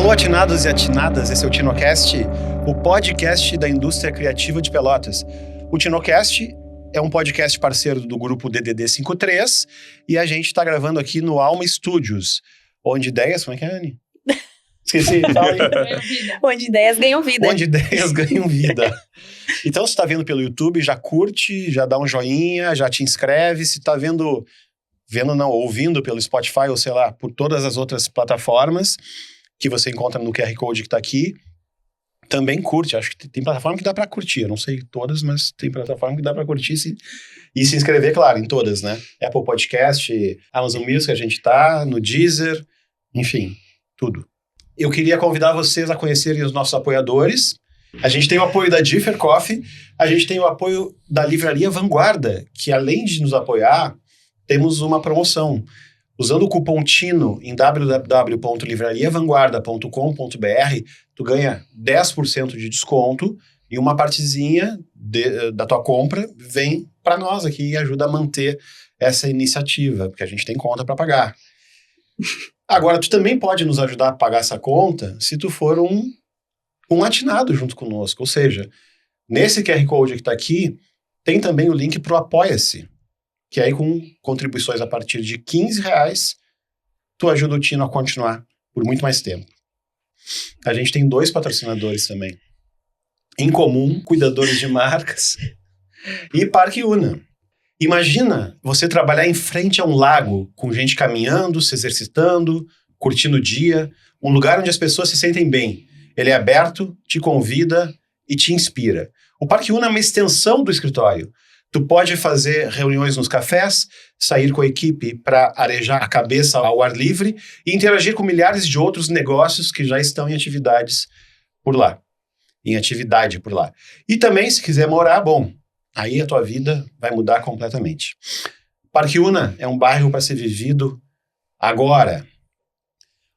Alô, atinados e atinadas, esse é o TinoCast, o podcast da indústria criativa de Pelotas. O TinoCast é um podcast parceiro do grupo DDD 53 e a gente está gravando aqui no Alma Studios, onde ideias... Como é que é, Anny? Esqueci, fala aí. Onde ideias ganham vida. Onde ideias ganham vida. Então, se está vendo pelo YouTube, já curte, já dá um joinha, já te inscreve. Se está ouvindo pelo Spotify ou sei lá, por todas as outras plataformas que você encontra no QR Code que está aqui, também curte. Acho que tem plataforma que dá para curtir. Eu não sei todas, mas tem plataforma que dá para curtir e se inscrever, claro, em todas, né? Apple Podcast, Amazon Music, a gente tá, no Deezer, enfim, tudo. Eu queria convidar vocês a conhecerem os nossos apoiadores. A gente tem o apoio da Differ Coffee, a gente tem o apoio da Livraria Vanguarda, que além de nos apoiar, temos uma promoção. Usando o cupom TINO em www.livrariavanguarda.com.br, tu ganha 10% de desconto e uma partezinha da tua compra vem para nós aqui e ajuda a manter essa iniciativa, porque a gente tem conta para pagar. Agora, tu também pode nos ajudar a pagar essa conta se tu for um atinado junto conosco. Ou seja, nesse QR Code que está aqui, tem também o link para o Apoia-se, que aí com contribuições a partir de R$15, tu ajuda o Tino a continuar por muito mais tempo. A gente tem 2 patrocinadores também. Em Comum, Cuidadores de Marcas e Parque Una. Imagina você trabalhar em frente a um lago, com gente caminhando, se exercitando, curtindo o dia, um lugar onde as pessoas se sentem bem. Ele é aberto, te convida e te inspira. O Parque Una é uma extensão do escritório. Tu pode fazer reuniões nos cafés, sair com a equipe para arejar a cabeça ao ar livre e interagir com milhares de outros negócios que já estão em atividade por lá. E também, se quiser morar, bom, aí a tua vida vai mudar completamente. Parque Una é um bairro para ser vivido agora.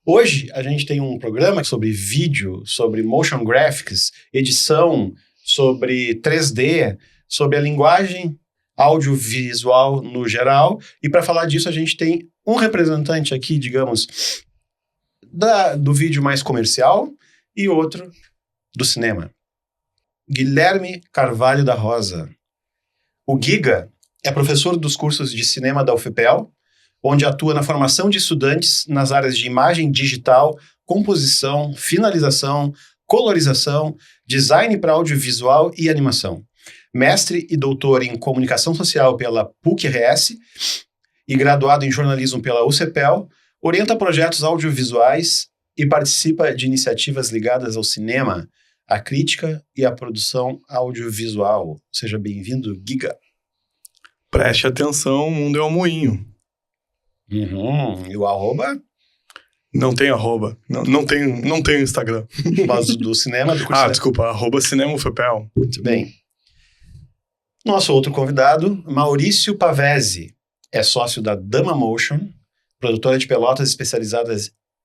Hoje, a gente tem um programa sobre vídeo, sobre motion graphics, edição, sobre 3D, sobre a linguagem audiovisual no geral. E para falar disso, a gente tem um representante aqui, digamos, do vídeo mais comercial e outro do cinema. Guilherme Carvalho da Rosa. O Giga é professor dos cursos de cinema da UFPEL, onde atua na formação de estudantes nas áreas de imagem digital, composição, finalização, colorização, design para audiovisual e animação. Mestre e doutor em comunicação social pela PUC-RS e graduado em jornalismo pela UCPEL, orienta projetos audiovisuais e participa de iniciativas ligadas ao cinema, à crítica e à produção audiovisual. Seja bem-vindo, Giga. Preste atenção, o mundo é um moinho. E o arroba? Não tem arroba. Não tem Instagram. Mas do cinema, do curso. Desculpa, arroba Cinema UFPEL. Muito bem. Nosso outro convidado, Maurício Pavese, é sócio da Dama Motion, produtora de Pelotas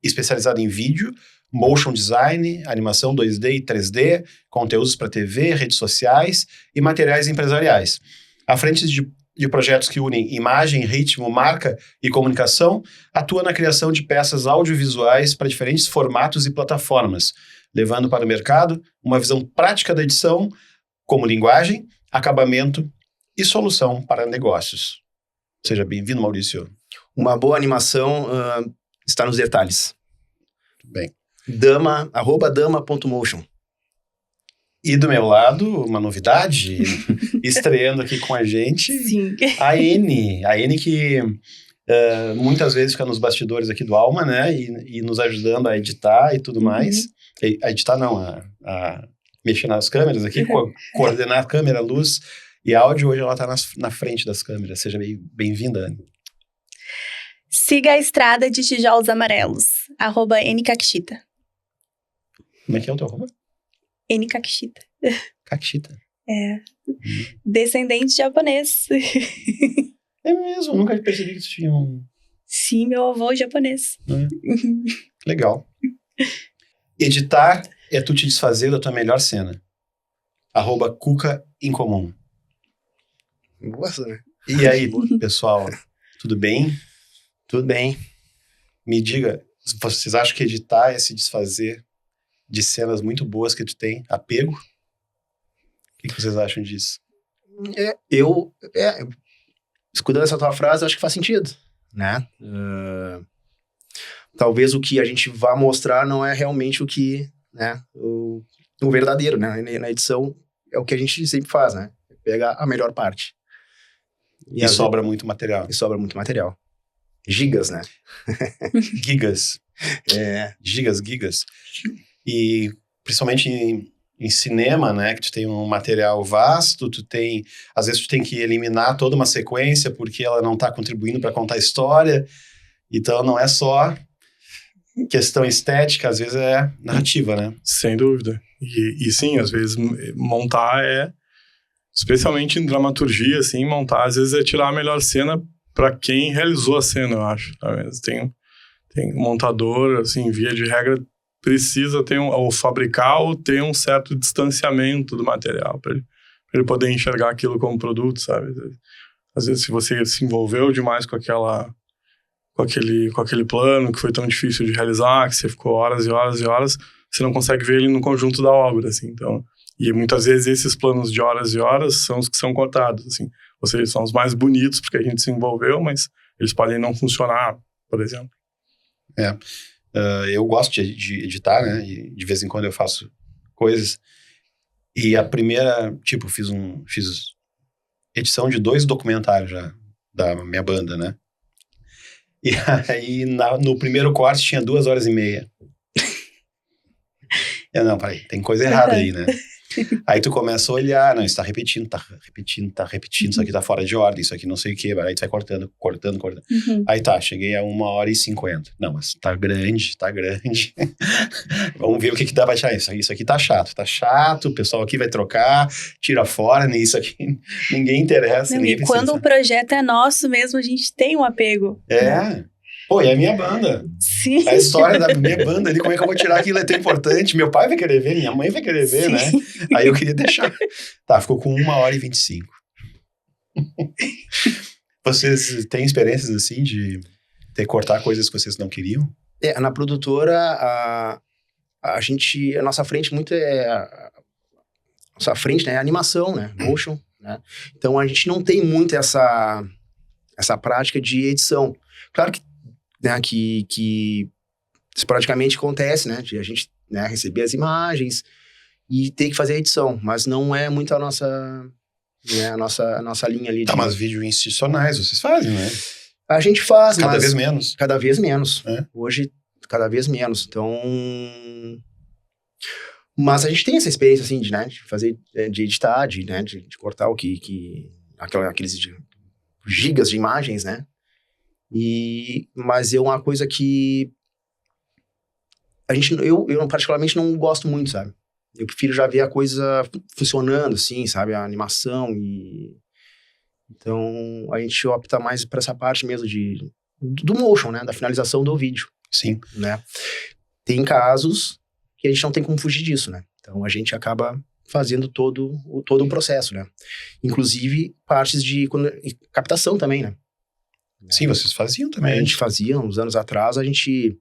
especializada em vídeo, motion design, animação 2D e 3D, conteúdos para TV, redes sociais e materiais empresariais. À frente de projetos que unem imagem, ritmo, marca e comunicação, atua na criação de peças audiovisuais para diferentes formatos e plataformas, levando para o mercado uma visão prática da edição como linguagem, acabamento e solução para negócios. Seja bem-vindo, Maurício. Uma boa animação está nos detalhes. Bem. @dama.motion. E do meu lado, uma novidade, estreando aqui com a gente, Sim. a Anny que muitas vezes fica nos bastidores aqui do Alma, né, e nos ajudando a editar e tudo mais. A editar não, a mexer nas câmeras aqui, coordenar a câmera, luz e áudio. Hoje ela está na frente das câmeras. Seja bem-vinda, Anny. Siga a estrada de tijolos amarelos, @nkakshita. Como é que é o teu arroba? nkakshita. Kakshita. É. Descendente de japonês. É mesmo, nunca percebi que tu tinha um... Sim, meu avô é japonês. Legal. Editar é tu te desfazer da tua melhor cena. @Cuca Incomum. Nossa, né? E aí, pessoal, tudo bem? Tudo bem. Me diga, Vocês acham que editar é se desfazer de cenas muito boas que tu tem? Apego? O que vocês acham disso? Escutando essa tua frase, eu acho que faz sentido, né? Talvez o que a gente vá mostrar não é realmente o que, né? O verdadeiro, né? Na edição é o que a gente sempre faz, né? Pega a melhor parte. E sobra muito material. E sobra muito material. Gigas, né? Gigas. Gigas. E principalmente em cinema, né? Que tu tem um material vasto, às vezes tu tem que eliminar toda uma sequência porque ela não tá contribuindo para contar a história. Então não é só questão estética, às vezes é narrativa, né? Sem dúvida. E sim, às vezes montar especialmente em dramaturgia, assim, montar às vezes é tirar a melhor cena para quem realizou a cena, eu acho. Tem um montador, assim, via de regra, precisa ter ou fabricar ou ter um certo distanciamento do material para ele poder enxergar aquilo como produto, sabe? Às vezes, se você se envolveu demais com aquele plano que foi tão difícil de realizar, que você ficou horas e horas e horas, você não consegue ver ele no conjunto da obra, assim. Então, e muitas vezes esses planos de horas e horas são os que são cortados, assim. Ou seja, são os mais bonitos porque a gente se envolveu, mas eles podem não funcionar, por exemplo. Eu gosto de editar, né? E de vez em quando eu faço coisas. E a primeira, fiz edição de 2 documentários já da minha banda, né? E aí, no primeiro corte tinha 2 horas e meia. Não, peraí, tem coisa errada aí, né? Aí tu começa a olhar, não, isso tá repetindo, isso aqui tá fora de ordem, isso aqui não sei o que, aí tu vai cortando. Uhum. Aí cheguei a 1h50. Não, mas tá grande. Vamos ver o que dá pra achar. Isso aqui tá chato, o pessoal aqui vai trocar, tira fora, nem isso aqui, ninguém interessa. Não, ninguém e precisa. quando o projeto é nosso mesmo, a gente tem um apego. Pô, e a minha banda? Sim. A história da minha banda ali, como é que eu vou tirar aquilo? É tão importante. Meu pai vai querer ver, minha mãe vai querer ver, Sim. né? Aí eu queria deixar. Ficou com 1h25. Vocês têm experiências assim de ter que cortar coisas que vocês não queriam? Na produtora, a nossa frente muito nossa frente, né, é animação, né? Motion, né? Então a gente não tem muito essa prática de edição. Claro que que esporadicamente acontece, né? De a gente receber as imagens e ter que fazer a edição, mas não é muito a nossa linha ali. Mas vídeos institucionais vocês fazem, né? A gente faz, Cada vez menos. Cada vez menos. É? Hoje, cada vez menos. Então... Mas a gente tem essa experiência, assim, de fazer, de editar, de cortar aqueles gigas de imagens, né? Mas é uma coisa que eu particularmente não gosto muito, sabe? Eu prefiro já ver a coisa funcionando, assim, sabe? A animação Então, a gente opta mais por essa parte mesmo do motion, né? Da finalização do vídeo. Sim. Né? Tem casos que a gente não tem como fugir disso, né? Então, a gente acaba fazendo todo o processo, né? Inclusive, partes de captação também, né? Sim, vocês faziam também. A gente fazia, uns anos atrás, a gente,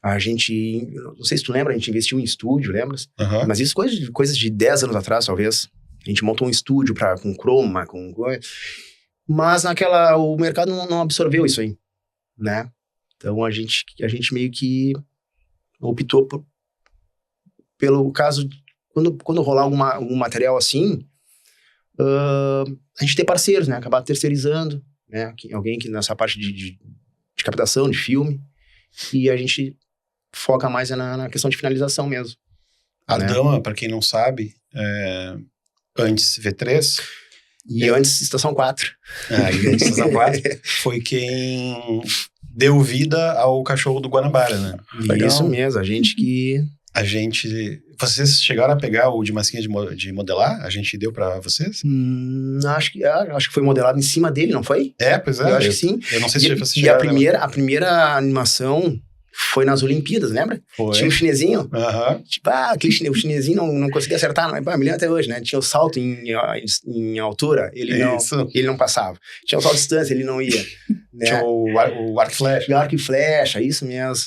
não sei se tu lembra, a gente investiu em estúdio, lembra? Uhum. Mas isso coisas de 10 anos atrás, talvez. A gente montou um estúdio com chroma, com coisa. Mas o mercado não absorveu isso aí, né? Então, a gente meio que optou pelo caso, quando rolar algum material assim, a gente ter parceiros, né? Acabar terceirizando, né? Alguém que nessa parte de captação, de filme, e a gente foca mais na questão de finalização mesmo. A Dama, para quem não sabe, antes V3... E antes Estação 4. E antes Estação 4 foi quem deu vida ao Cachorro do Guanabara, né? Legal. Isso mesmo, Vocês chegaram a pegar o de massinha de modelar? A gente deu pra vocês? Acho que foi modelado em cima dele, não foi? Pois é. Eu acho que sim. Eu não sei se você a primeira animação Foi nas Olimpíadas, lembra? Foi. Tinha um chinesinho. Aham. Tipo, o chinesinho não conseguia acertar. Me lembro até hoje, né? Tinha o salto em altura, ele não passava. Tinha o salto de distância, ele não ia. Né? Tinha o arco e flecha. Arco e flecha, isso mesmo.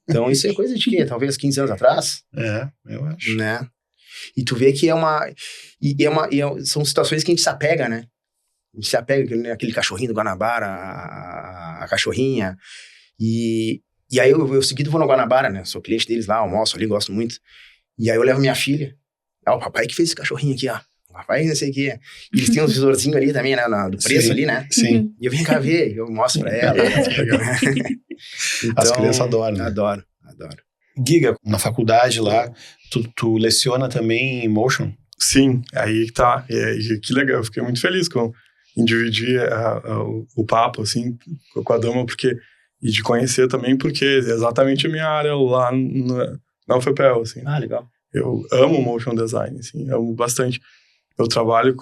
Então, isso é coisa de quê? Talvez 15 anos atrás? Eu acho. Né? E tu vê que são situações que a gente se apega, né? A gente se apega, aquele cachorrinho do Guanabara, a cachorrinha. E aí eu seguido vou no Guanabara, né? Sou cliente deles lá, almoço ali, gosto muito. E aí eu levo minha filha. O papai que fez esse cachorrinho aqui, ó. O papai não sei o quê. E eles têm uns visorzinhos ali também, né? Do preço ali, né? Sim. E eu venho cá ver, eu mostro pra ela. Então, as crianças adoram, né? Adoro. Giga, na faculdade lá, tu leciona também em motion? Sim, aí que tá. E que legal, eu fiquei muito feliz em dividir o papo, assim, com a Dama, e de conhecer também, porque é exatamente a minha área lá na UFPEL, assim. Ah, legal. Eu amo motion design, assim, amo bastante. Eu trabalho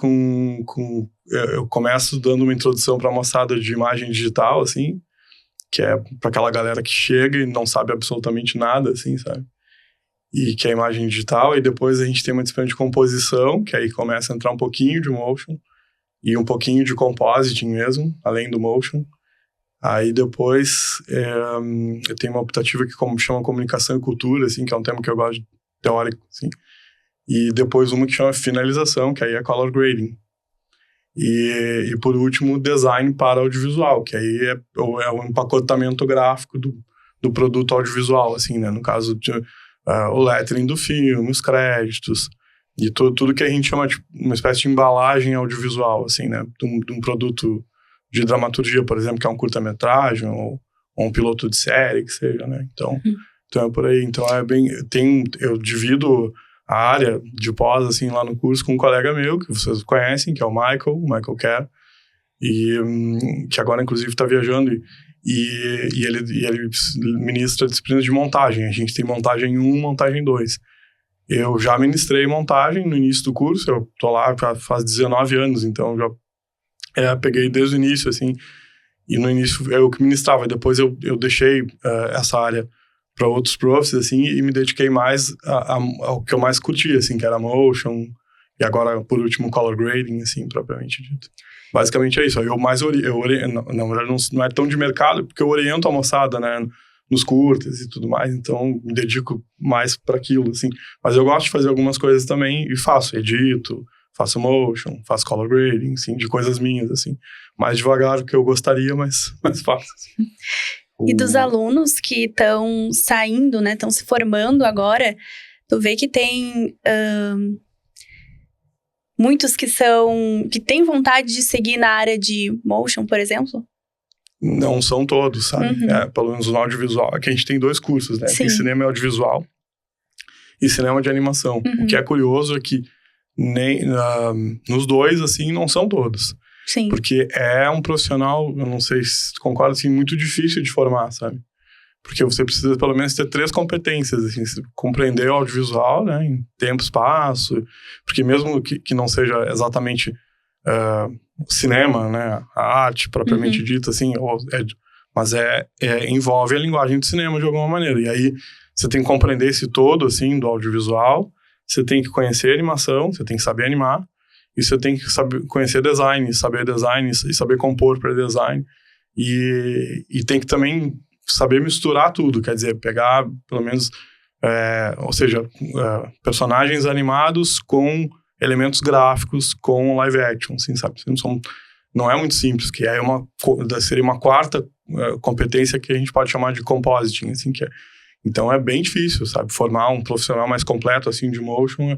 eu começo dando uma introdução para a moçada de imagem digital, assim, que é para aquela galera que chega e não sabe absolutamente nada, assim, sabe? E que é imagem digital, e depois a gente tem uma disciplina de composição, que aí começa a entrar um pouquinho de motion, e um pouquinho de compositing mesmo, além do motion. Aí depois eu tenho uma optativa que chama Comunicação e Cultura, assim, que é um tema que eu gosto de teórico, assim. E depois uma que chama Finalização, que aí é Color Grading. E por último, Design para Audiovisual, que aí é o empacotamento gráfico do produto audiovisual, assim, né? No caso, o lettering do filme, os créditos, e tudo que a gente chama de uma espécie de embalagem audiovisual, assim, né? De um produto de dramaturgia, por exemplo, que é um curta-metragem ou um piloto de série, que seja, né? Então é por aí. Então eu divido a área de pós, assim, lá no curso com um colega meu, que vocês conhecem, que é o Michael Kerr, e que agora, inclusive, está viajando, e ele ministra disciplinas de montagem. A gente tem montagem 1, montagem 2. Eu já ministrei montagem no início do curso, eu tô lá faz 19 anos, então já peguei desde o início, assim, e no início eu que ministrava, e depois eu deixei essa área para outros profs, assim, e me dediquei mais ao que eu mais curtia, assim, que era motion, e agora, por último, color grading, assim, propriamente dito. Basicamente é isso. Na verdade, não é tão de mercado, porque eu oriento a moçada, né, nos curtas e tudo mais, então me dedico mais para aquilo, assim. Mas eu gosto de fazer algumas coisas também, e edito, faço motion, faço color grading, assim, de coisas minhas, assim. Mais devagar do que eu gostaria, mas faço, assim. E dos alunos que estão saindo, né, estão se formando agora, tu vê que tem muitos que têm vontade de seguir na área de motion, por exemplo? Não são todos, sabe? Pelo menos no audiovisual. Aqui a gente tem 2 cursos, né? Sim. Tem cinema e audiovisual e cinema de animação. O que é curioso é que nos 2, assim, não são todos. Sim. Porque é um profissional, eu não sei se tu concorda, assim, muito difícil de formar, sabe? Porque você precisa pelo menos ter 3 competências, assim, compreender o audiovisual, né, em tempo, espaço, porque mesmo que não seja exatamente cinema, né, a arte propriamente dita, assim, mas envolve a linguagem do cinema de alguma maneira. E aí você tem que compreender esse todo, assim, do audiovisual, você tem que conhecer animação, você tem que saber animar, e você tem que conhecer design e saber compor para design. E tem que também saber misturar tudo, quer dizer, pegar pelo menos, ou seja, personagens animados com elementos gráficos, com live action, assim, sabe? Não é muito simples, que seria uma quarta competência que a gente pode chamar de compositing, assim, então é bem difícil, sabe? Formar um profissional mais completo, assim, de motion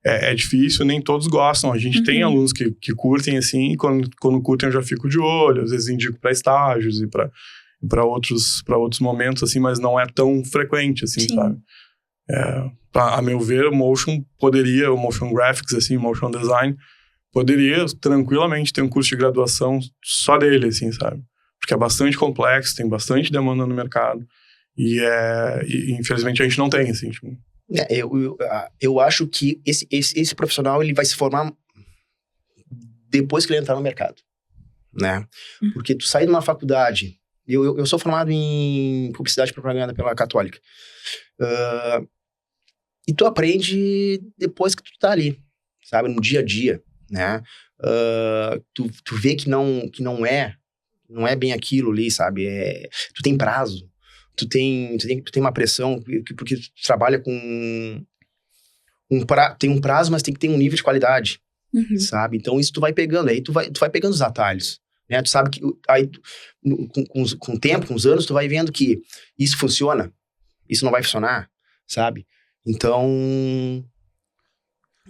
é difícil, nem todos gostam. A gente tem alunos que curtem, assim, e quando curtem eu já fico de olho, às vezes indico para estágios e para outros momentos, assim, mas não é tão frequente, assim, Sim. sabe? A meu ver, o motion graphics, assim, motion design, poderia tranquilamente ter um curso de graduação só dele, assim, sabe? Porque é bastante complexo, tem bastante demanda no mercado, e infelizmente a gente não tem, assim, tipo... Eu acho que esse profissional ele vai se formar depois que ele entrar no mercado, né? Porque tu sair de uma faculdade Eu sou formado em publicidade e propaganda pela Católica. E tu aprende depois que tu tá ali, sabe? No dia a dia, né? Tu vê que não é bem aquilo ali, sabe? Tu tem prazo, tu tem uma pressão, porque tu trabalha com... tem um prazo, mas tem que ter um nível de qualidade, sabe? Então isso tu vai pegando, aí tu vai pegando os atalhos, né? Tu sabe que aí, com o tempo, com os anos, tu vai vendo que isso funciona, isso não vai funcionar, sabe? Então...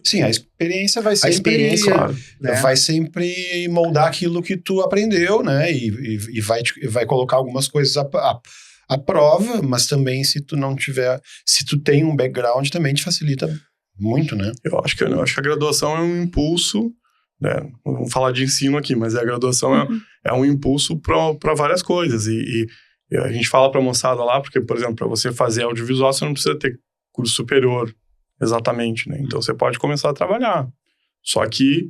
Sim, a experiência vai sempre... claro, né? Vai sempre moldar aquilo que tu aprendeu, né? E vai colocar algumas coisas à prova, mas também se tu tem um background, também te facilita muito, né? Eu acho que a graduação é um impulso, né? Vamos falar de ensino aqui, mas a graduação é um impulso para várias coisas. E a gente fala para a moçada lá, porque, por exemplo, para você fazer audiovisual, você não precisa ter curso superior, exatamente, né? Então, você pode começar a trabalhar. Só que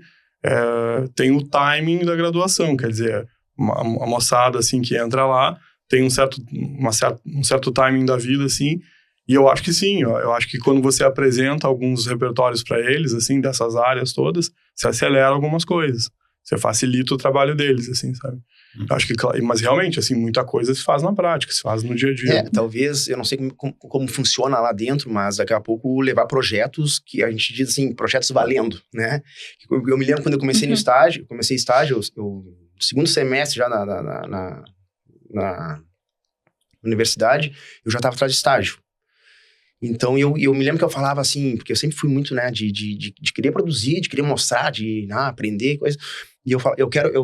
tem o timing da graduação, quer dizer, a moçada, assim, que entra lá, tem um certo timing da vida, assim, e eu acho que sim, eu acho que quando você apresenta alguns repertórios para eles, assim, dessas áreas todas, você acelera algumas coisas, você facilita o trabalho deles, assim, sabe? Eu acho que, mas realmente, assim, muita coisa se faz na prática, se faz no dia a dia. Talvez, eu não sei como funciona lá dentro, mas daqui a pouco levar projetos que a gente diz assim, projetos valendo, né? Eu me lembro quando eu comecei no estágio, no segundo semestre já na universidade, eu já estava atrás de estágio. Então, eu me lembro que eu falava assim, porque eu sempre fui muito, né, de querer produzir, de querer mostrar, de aprender coisas. E eu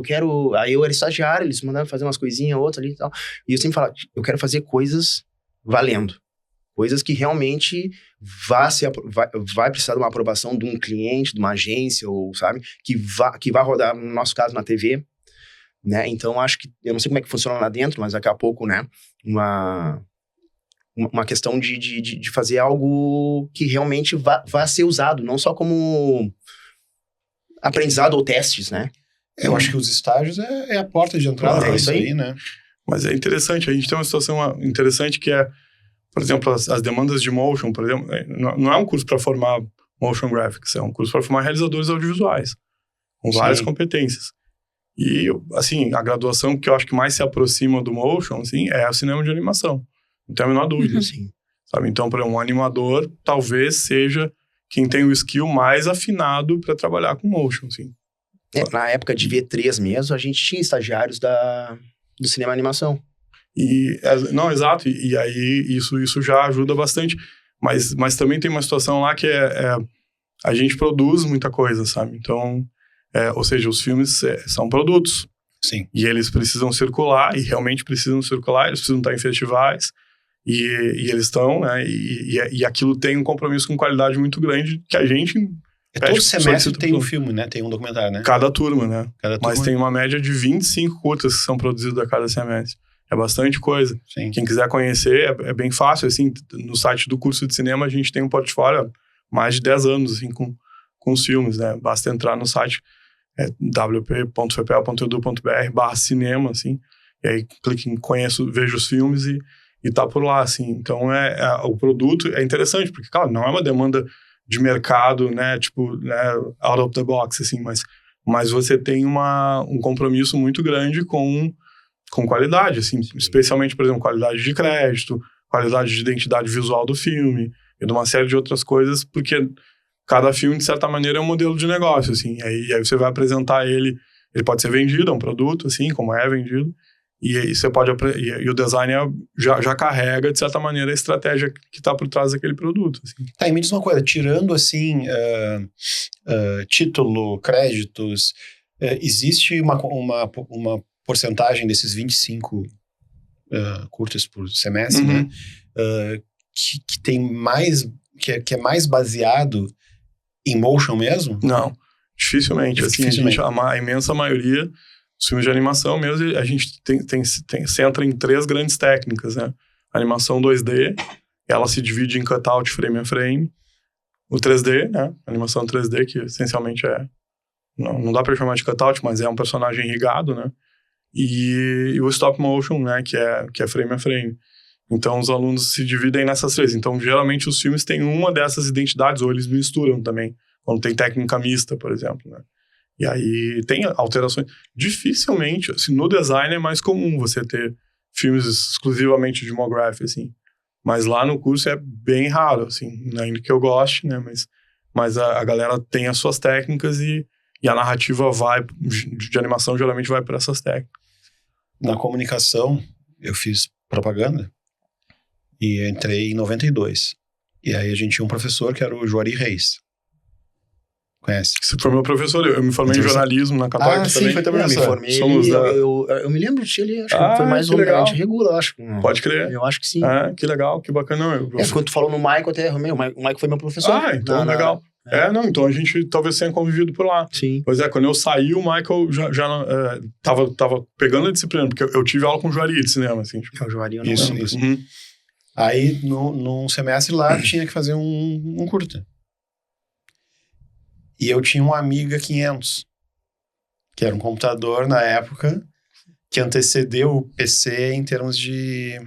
quero... Aí eu era estagiário, eles mandavam fazer umas coisinhas, outras ali e tal. E eu sempre falava, eu quero fazer coisas valendo. Coisas que realmente vai precisar de uma aprovação de um cliente, de uma agência, ou, sabe? Que vai rodar, no nosso caso, na TV, né? Então, acho que... Eu não sei como é que funciona lá dentro, mas daqui a pouco, né? Uma questão de fazer algo que realmente vá ser usado, não só como aprendizado ou testes, né? Eu acho que os estágios é a porta de entrada para isso aí, né? Mas é interessante, a gente tem uma situação interessante que é, por exemplo, as demandas de motion, por exemplo, não é um curso para formar motion graphics, é um curso para formar realizadores audiovisuais, com várias competências. E, assim, a graduação que eu acho que mais se aproxima do motion, assim, é o cinema de animação. Não tem a menor dúvida, assim. Sabe? Então, para um animador, talvez seja quem tem o skill mais afinado para trabalhar com motion, assim. Na época de V3 mesmo, a gente tinha estagiários do cinema animação. Não, exato. E aí, isso já ajuda bastante. Mas também tem uma situação lá que a gente produz muita coisa, sabe? Então, ou seja, os filmes são produtos. Sim. E eles precisam circular, e realmente precisam circular, eles precisam estar em festivais, e eles estão, né? E aquilo tem um compromisso com qualidade muito grande que a gente... todo semestre tem um filme, né? Tem um documentário, né? Cada turma, né? Mas tem uma média de 25 curtas que são produzidas a cada semestre. É bastante coisa. Sim. Quem quiser conhecer, é bem fácil, assim, no site do curso de cinema a gente tem um portfólio há mais de 10 anos, assim, com os filmes, né? Basta entrar no site wp.fepel.edu.br/cinema, assim, e aí clique em conheço, vejo os filmes e tá por lá, assim. Então, o produto é interessante, porque, claro, não é uma demanda de mercado, né, tipo, né, out of the box, assim, mas você tem um compromisso muito grande com qualidade, assim, especialmente, por exemplo, qualidade de crédito, qualidade de identidade visual do filme, e de uma série de outras coisas, porque cada filme, de certa maneira, é um modelo de negócio, assim, e aí você vai apresentar ele pode ser vendido, é um produto, assim, como é vendido, e aí você pode, e o design já carrega, de certa maneira, a estratégia que está por trás daquele produto, assim. Tá, e me diz uma coisa, tirando, assim, título, créditos, existe uma porcentagem desses 25 curtas por semestre, né, que tem mais, que é mais baseado em motion mesmo? Não, dificilmente. Assim, a imensa maioria dos filmes de animação mesmo, a gente centra em 3 grandes técnicas, né? A animação 2D, ela se divide em cutout frame a frame. O 3D, né? A animação 3D, que essencialmente não dá pra chamar de cutout, mas é um personagem irrigado, né? e o stop motion, né, que é frame a frame. Então, os alunos se dividem nessas 3. Então, geralmente, os filmes têm uma dessas identidades, ou eles misturam também, quando tem técnica mista, por exemplo, né? E aí, tem alterações. Dificilmente, assim, no design é mais comum você ter filmes exclusivamente de MoGraph, assim. Mas lá no curso é bem raro, assim, ainda que eu goste, né? Mas a galera tem as suas técnicas e a narrativa de animação geralmente vai para essas técnicas. Na comunicação, eu fiz propaganda e entrei em 92. E aí a gente tinha um professor que era o Juari Reis. Conhece? Você foi meu professor, eu me formei em jornalismo na Católica também. Sim, foi também. Eu me formei, eu me lembro de ti ali, acho que foi mais ou menos, a gente regula, acho. Pode crer. Eu acho que sim. Que legal, que bacana. Quando tu falou no Michael, até o Michael foi meu professor. Então legal. Então a gente talvez tenha convivido por lá. Sim. Pois é, quando eu saí, o Michael já tava pegando a disciplina, porque eu tive aula com o Juari de cinema, assim. Tipo. O Juari, eu não Isso. Uhum. Aí, num semestre lá, tinha que fazer um curta. E eu tinha um Amiga 500, que era um computador, na época, que antecedeu o PC em termos de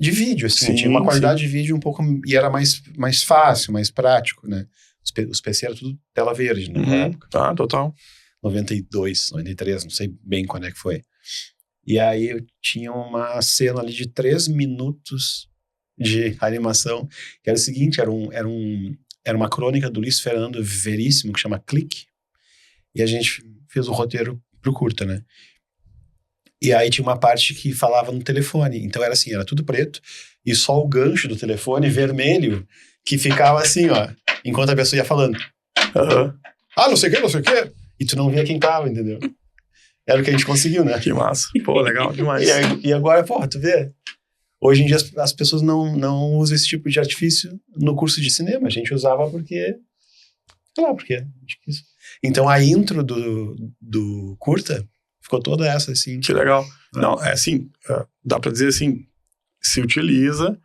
vídeo, assim. Tinha uma qualidade de vídeo um pouco... E era mais fácil, mais prático, né? Os PC eram tudo tela verde, né? Na época. Tá, total. 92, 93, não sei bem quando é que foi. E aí eu tinha uma cena ali de 3 minutos de animação, que era o seguinte, era uma crônica do Luiz Fernando Veríssimo, que chama Clique, e a gente fez o roteiro pro curta, né? E aí tinha uma parte que falava no telefone, então era assim, era tudo preto, e só o gancho do telefone vermelho, que ficava assim, ó, enquanto a pessoa ia falando. Não sei o quê. E tu não via quem tava, entendeu? Era o que a gente conseguiu, né? Que massa. Pô, legal demais. E agora, porra, tu vê? Hoje em dia as pessoas não usam esse tipo de artifício no curso de cinema. A gente usava porque... Sei lá por quê. Então a intro do curta ficou toda essa, assim. Que legal. Não, é assim, dá pra dizer assim, se utiliza,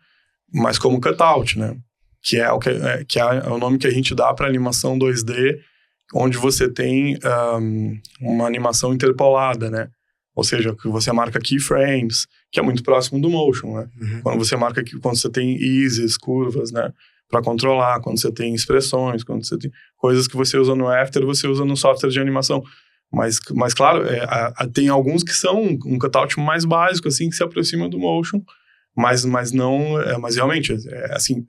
mas como cutout, né? Que é o nome que a gente dá pra animação 2D, onde você tem uma animação interpolada, né? Ou seja, que você marca keyframes, que é muito próximo do motion, né? Uhum. Quando você tem eases, curvas, né? Para controlar, quando você tem expressões, quando você tem coisas que você usa no After, você usa no software de animação. Mas claro, tem alguns que são um cutout mais básico, assim, que se aproxima do motion, mas não... mas realmente, assim,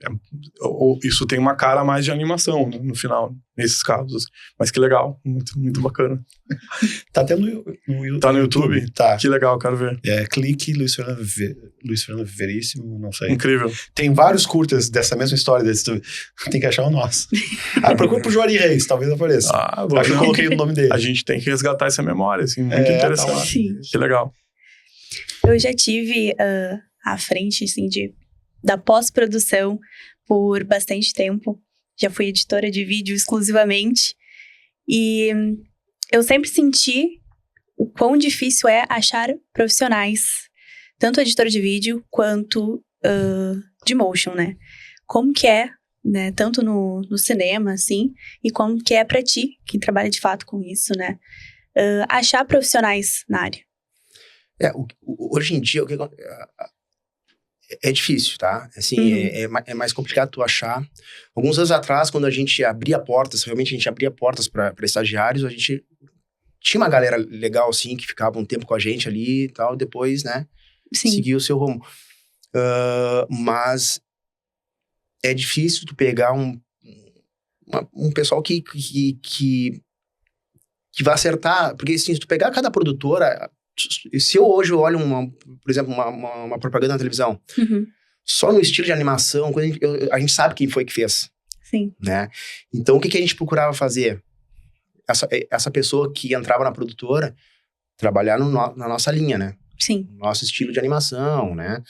isso tem uma cara mais de animação, né, no final, nesses casos. Mas que legal, muito, muito bacana. Tá até no YouTube. Tá no YouTube? Tá. Que legal, quero ver. Clique, Luiz Fernando Veríssimo, não sei. Incrível. Tem vários curtas dessa mesma história, tem que achar o nosso. Procura pro Juari Reis, talvez apareça. Acho que eu coloquei o nome dele. A gente tem que resgatar essa memória, assim, muito interessante. Sim. Que legal. Eu já tive à frente, assim, da pós-produção por bastante tempo. Já fui editora de vídeo exclusivamente. E eu sempre senti o quão difícil é achar profissionais, tanto editora de vídeo quanto de motion, né? Como que é, né? Tanto no cinema, assim, e como que é pra ti, que trabalha de fato com isso, né? Achar profissionais na área. Hoje em dia, é difícil, tá? Assim, é mais complicado tu achar. Alguns anos atrás, quando a gente abria portas, realmente a gente abria portas para estagiários, a gente tinha uma galera legal, assim, que ficava um tempo com a gente ali e tal, depois, né, seguia o seu rumo. Mas é difícil tu pegar um pessoal que vai acertar, porque assim, se tu pegar cada produtora... Se eu hoje olho, por exemplo, uma propaganda na televisão, só no estilo de animação, a gente sabe quem foi que fez. Sim. Né? Então, o que a gente procurava fazer? Essa pessoa que entrava na produtora, trabalhar na nossa linha, né? Sim. No nosso estilo de animação, né?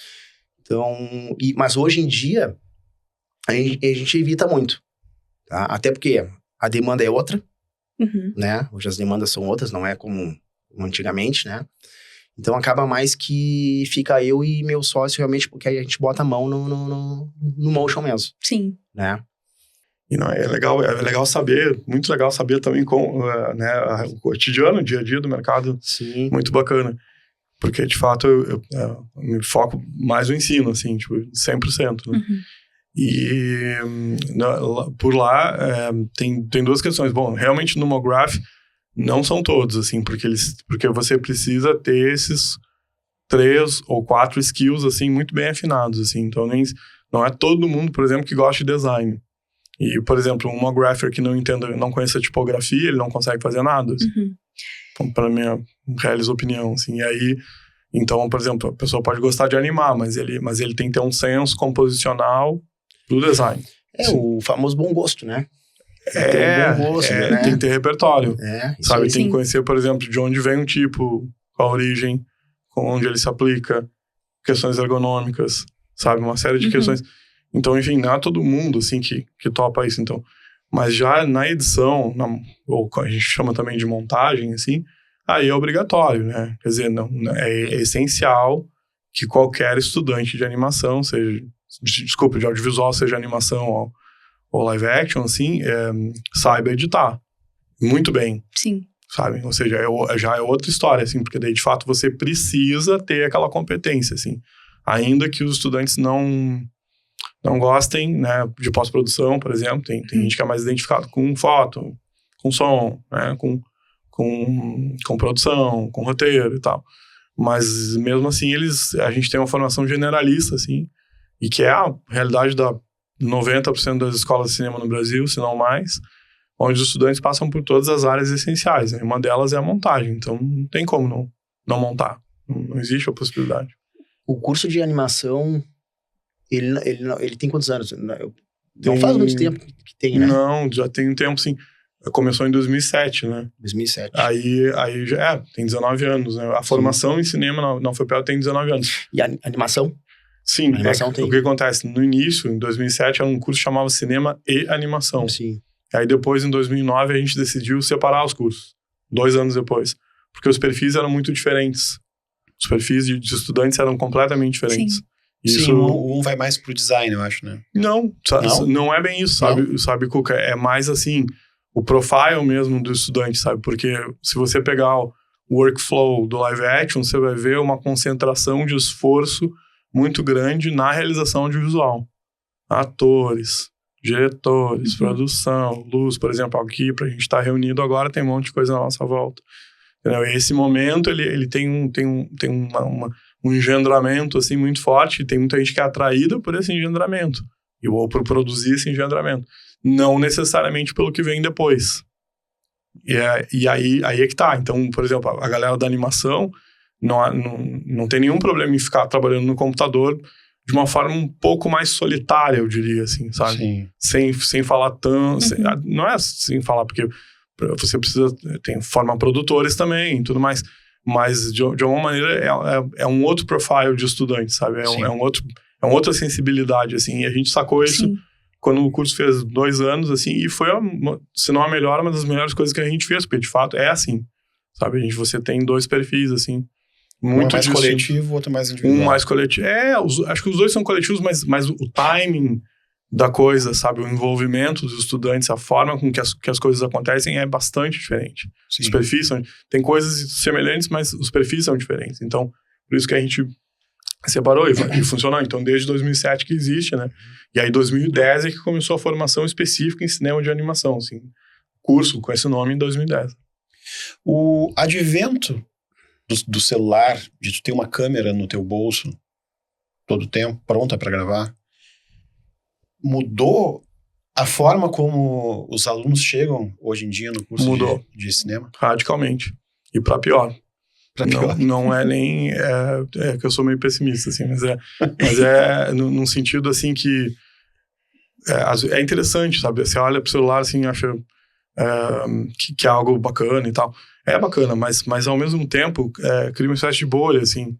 Então, mas hoje em dia, a gente evita muito. Tá? Até porque a demanda é outra, né? Hoje as demandas são outras, não é como antigamente, né? Então acaba mais que fica eu e meu sócio realmente, porque aí a gente bota a mão no motion mesmo. Sim. Né? E não, é legal saber, muito legal saber também né, o cotidiano, o dia a dia do mercado. Sim. Muito bacana. Porque, de fato, eu me foco mais no ensino, assim, tipo, 100%, né? Uhum. E por lá tem duas questões. Bom, realmente no MoGraph não são todos, assim, porque você precisa ter esses 3 ou 4 skills, assim, muito bem afinados, assim. Então, não é todo mundo, por exemplo, que gosta de design. E, por exemplo, um MoGrapher que não conhece a tipografia, ele não consegue fazer nada, assim. Uhum. Para minha real opinião, assim. E aí, então, por exemplo, a pessoa pode gostar de animar, mas ele tem que ter um senso composicional do design. O famoso bom gosto, né? Tem bom gosto, né? Tem que ter repertório. Sabe? Aí. Tem que conhecer, por exemplo, de onde vem um tipo, qual a origem, onde ele se aplica, questões ergonômicas, sabe? Uma série de questões. Então, enfim, não é todo mundo, assim, que topa isso, então. Mas já na edição, ou a gente chama também de montagem, assim, aí é obrigatório, né? Quer dizer, é essencial que qualquer estudante de animação, de audiovisual, seja animação ou live action, assim, saiba editar muito bem. Sim. Sabe? Ou seja, já é outra história, assim, porque daí, de fato, você precisa ter aquela competência, assim. Ainda que os estudantes não gostem, né, de pós-produção, por exemplo, tem gente que é mais identificado com foto, com som, né, com produção, com roteiro e tal. Mas, mesmo assim, a gente tem uma formação generalista, assim, e que é a realidade da 90% das escolas de cinema no Brasil, se não mais, onde os estudantes passam por todas as áreas essenciais, né? Uma delas é a montagem, então não tem como não montar, não existe a possibilidade. O curso de animação, ele tem quantos anos? Não faz muito tempo que tem, né? Não, já tem um tempo, sim. Começou em 2007, né? 2007. Aí já tem 19 anos, né? A formação em cinema na UFPEL tem 19 anos. E a animação? Sim, tem. O que acontece? No início, em 2007, era um curso que chamava Cinema e Animação. Sim. Aí depois, em 2009, a gente decidiu separar os cursos. 2 anos depois. Porque os perfis eram muito diferentes. Os perfis de estudantes eram completamente diferentes. Sim, um vai mais pro design, eu acho, né? Não é bem isso, sabe, Cuca? É mais assim, o profile mesmo do estudante, sabe? Porque se você pegar o workflow do live action, você vai ver uma concentração de esforço muito grande na realização audiovisual. Atores, diretores, produção, luz, por exemplo, aqui pra gente estar reunido agora tem um monte de coisa na nossa volta. Entendeu? E esse momento, ele tem um engendramento, assim, muito forte, e tem muita gente que é atraída por esse engendramento, ou por produzir esse engendramento. Não necessariamente pelo que vem depois. E aí é que tá. Então, por exemplo, a galera da animação não tem nenhum problema em ficar trabalhando no computador de uma forma um pouco mais solitária, eu diria, assim, sabe? Sim. Sem falar tanto... Não é sem falar, porque você precisa... Forma produtores também e tudo mais. Mas, de alguma maneira, é um outro profile de estudante, sabe? É uma outra sensibilidade, assim. E a gente sacou isso quando o curso fez 2 anos, assim. E foi, se não a melhor, uma das melhores coisas que a gente fez. Porque, de fato, é assim, sabe? Você tem 2 perfis, assim. Muito um mais coletivo, outro mais individual. Um mais coletivo. Acho que os 2 são coletivos, mas o timing da coisa, sabe? O envolvimento dos estudantes, a forma com que as coisas acontecem é bastante diferente. Sim. Os perfis tem coisas semelhantes, mas os perfis são diferentes. Então, por isso que a gente separou e funcionou. Então, desde 2007 que existe, né? E aí, 2010 é que começou a formação específica em cinema de animação, assim. Curso com esse nome em 2010. O advento do celular, de tu ter uma câmera no teu bolso todo o tempo, pronta para gravar, mudou a forma como os alunos chegam hoje em dia no curso de cinema? Radicalmente. E para pior. Não é nem... que eu sou meio pessimista, assim, mas é num sentido, assim, que é interessante, sabe? Você olha pro celular, assim, acha que é algo bacana e tal. É bacana, mas ao mesmo tempo cria uma espécie de bolha, assim.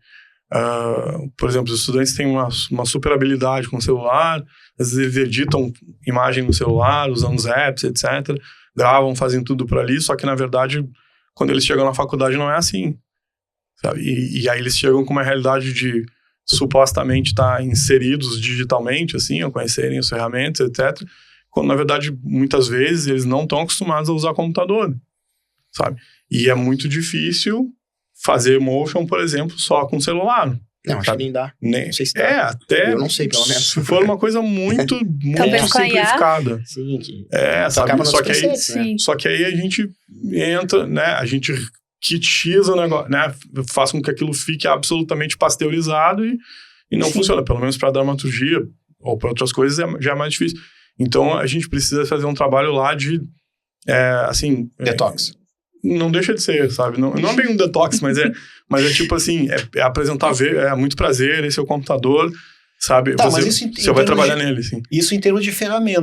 Por exemplo, os estudantes têm uma super habilidade com o celular, às vezes eles editam imagem no celular, usando os apps, etc. Gravam, fazem tudo por ali, só que na verdade, quando eles chegam na faculdade não é assim, sabe? E aí eles chegam com uma realidade de supostamente estar inseridos digitalmente, assim, ou conhecerem as ferramentas, etc. quando na verdade, muitas vezes, eles não estão acostumados a usar computador, sabe? E é muito difícil fazer motion, por exemplo, só com celular. Não, acho que nem dá. Nem, não sei se dá. até... Eu não sei, pelo menos. Se for uma coisa muito, muito simplificada. Sim, que... sabe? Sim. Só que aí a gente entra, né? A gente kitiza o negócio, né? Faz com que aquilo fique absolutamente pasteurizado e não funciona. Pelo menos para dramaturgia ou para outras coisas já é mais difícil. Então a gente precisa fazer um trabalho lá de, assim... Detox. Não deixa de ser, sabe? Não é bem um detox, mas é tipo assim, é apresentar, é muito prazer, esse é o computador, sabe? Tá, você vai trabalhar nele, sim. Isso em termos de ferramenta,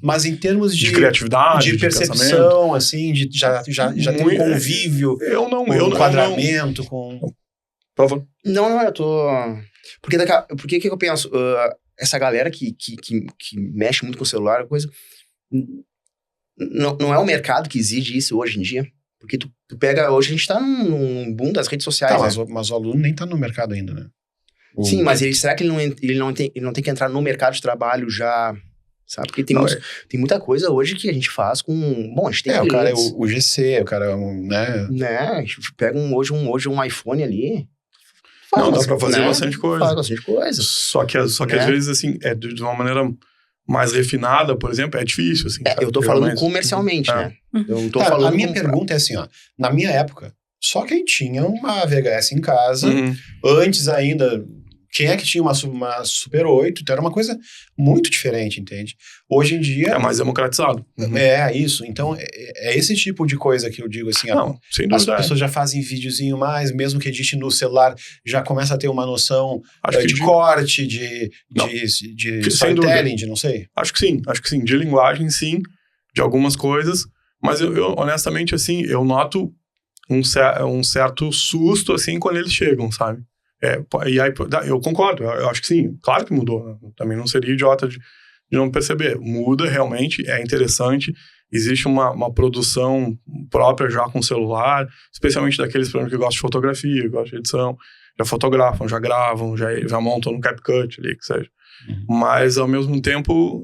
mas em termos de criatividade, de percepção, assim, de já tem um convívio, um enquadramento com... Por favor. Não, eu tô... Porque que eu penso? Essa galera que mexe muito com o celular, coisa... Não é o mercado que exige isso hoje em dia? Porque tu pega... Hoje a gente tá num boom das redes sociais, né? Mas o aluno nem tá no mercado ainda, né? Sim, mas será que ele não tem que entrar no mercado de trabalho já... Sabe? Porque tem muita coisa hoje que a gente faz com... Bom, a gente tem o cara é o GC, o cara é né? A gente pega hoje um iPhone ali... Dá pra fazer bastante coisa. Faz bastante coisa. Só que às vezes, assim, de uma maneira... mais refinada, por exemplo, é difícil, assim. Eu tô falando comercialmente, né? Eu não tô falando... A minha pergunta é assim, ó. Na minha época, só quem tinha uma VHS em casa, antes ainda, quem é que tinha uma Super 8, então era uma coisa muito diferente, entende? Hoje em dia... É mais democratizado. Isso. Então, é esse tipo de coisa que eu digo assim, não, sem dúvida. As pessoas já fazem videozinho mais, mesmo que edite no celular, já começa a ter uma noção de corte, de storytelling, de não sei. Acho que sim. De linguagem, sim. De algumas coisas. Mas eu honestamente, assim, eu noto um certo susto, assim, quando eles chegam, sabe? E aí, eu concordo, eu acho que sim, claro que mudou, né? Também não seria idiota de não perceber, muda realmente, é interessante, existe uma produção própria já com celular, especialmente daqueles programas que gostam de fotografia, gostam de edição, já fotografam, já gravam, já montam no CapCut ali, que seja. Mas ao mesmo tempo,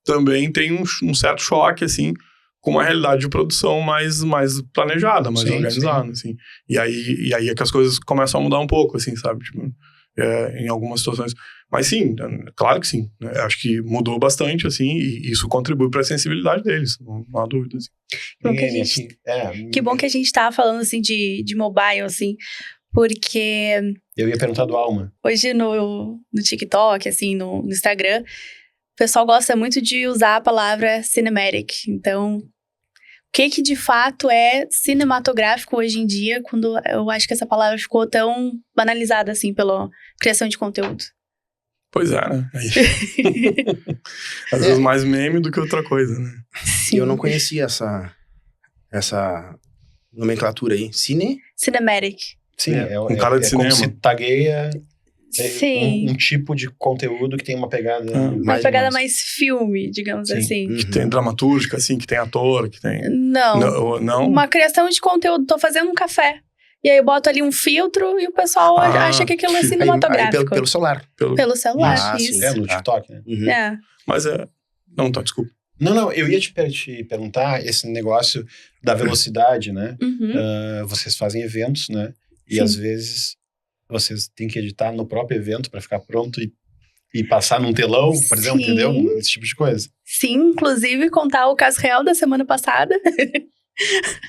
também tem um certo choque, assim, com uma realidade de produção mais planejada, mais organizada, assim. E aí é que as coisas começam a mudar um pouco, assim, sabe? Tipo, em algumas situações. Mas sim, claro que sim. Né? Acho que mudou bastante, assim, e isso contribui para a sensibilidade deles, não há dúvida, assim. Que bom que a gente tá falando, assim, de mobile, assim, porque... Eu ia perguntar do Alma. Hoje no TikTok, assim, no Instagram, o pessoal gosta muito de usar a palavra cinematic. Então, o que de fato é cinematográfico hoje em dia, quando eu acho que essa palavra ficou tão banalizada, assim, pela criação de conteúdo? Pois é, né? Às vezes mais meme do que outra coisa, né? Sim. Eu não conhecia essa nomenclatura aí. Cinematic. Sim, um cara de cinema. Como se tagueia Sim. um tipo de conteúdo que tem uma pegada... Uma pegada mais filme, digamos assim. Que tem dramatúrgica, assim, que tem ator, que tem... Não. Uma criação de conteúdo. Tô fazendo um café. E aí eu boto ali um filtro e o pessoal acha que aquilo é cinematográfico. Aí pelo celular. Pelo celular, isso. No TikTok, né? Mas Não, tá, desculpa. Não, eu ia te perguntar esse negócio da velocidade, né? Vocês fazem eventos, né? E às vezes vocês têm que editar no próprio evento para ficar pronto e passar num telão, por exemplo, entendeu? Esse tipo de coisa. Sim, inclusive contar o caso real da semana passada.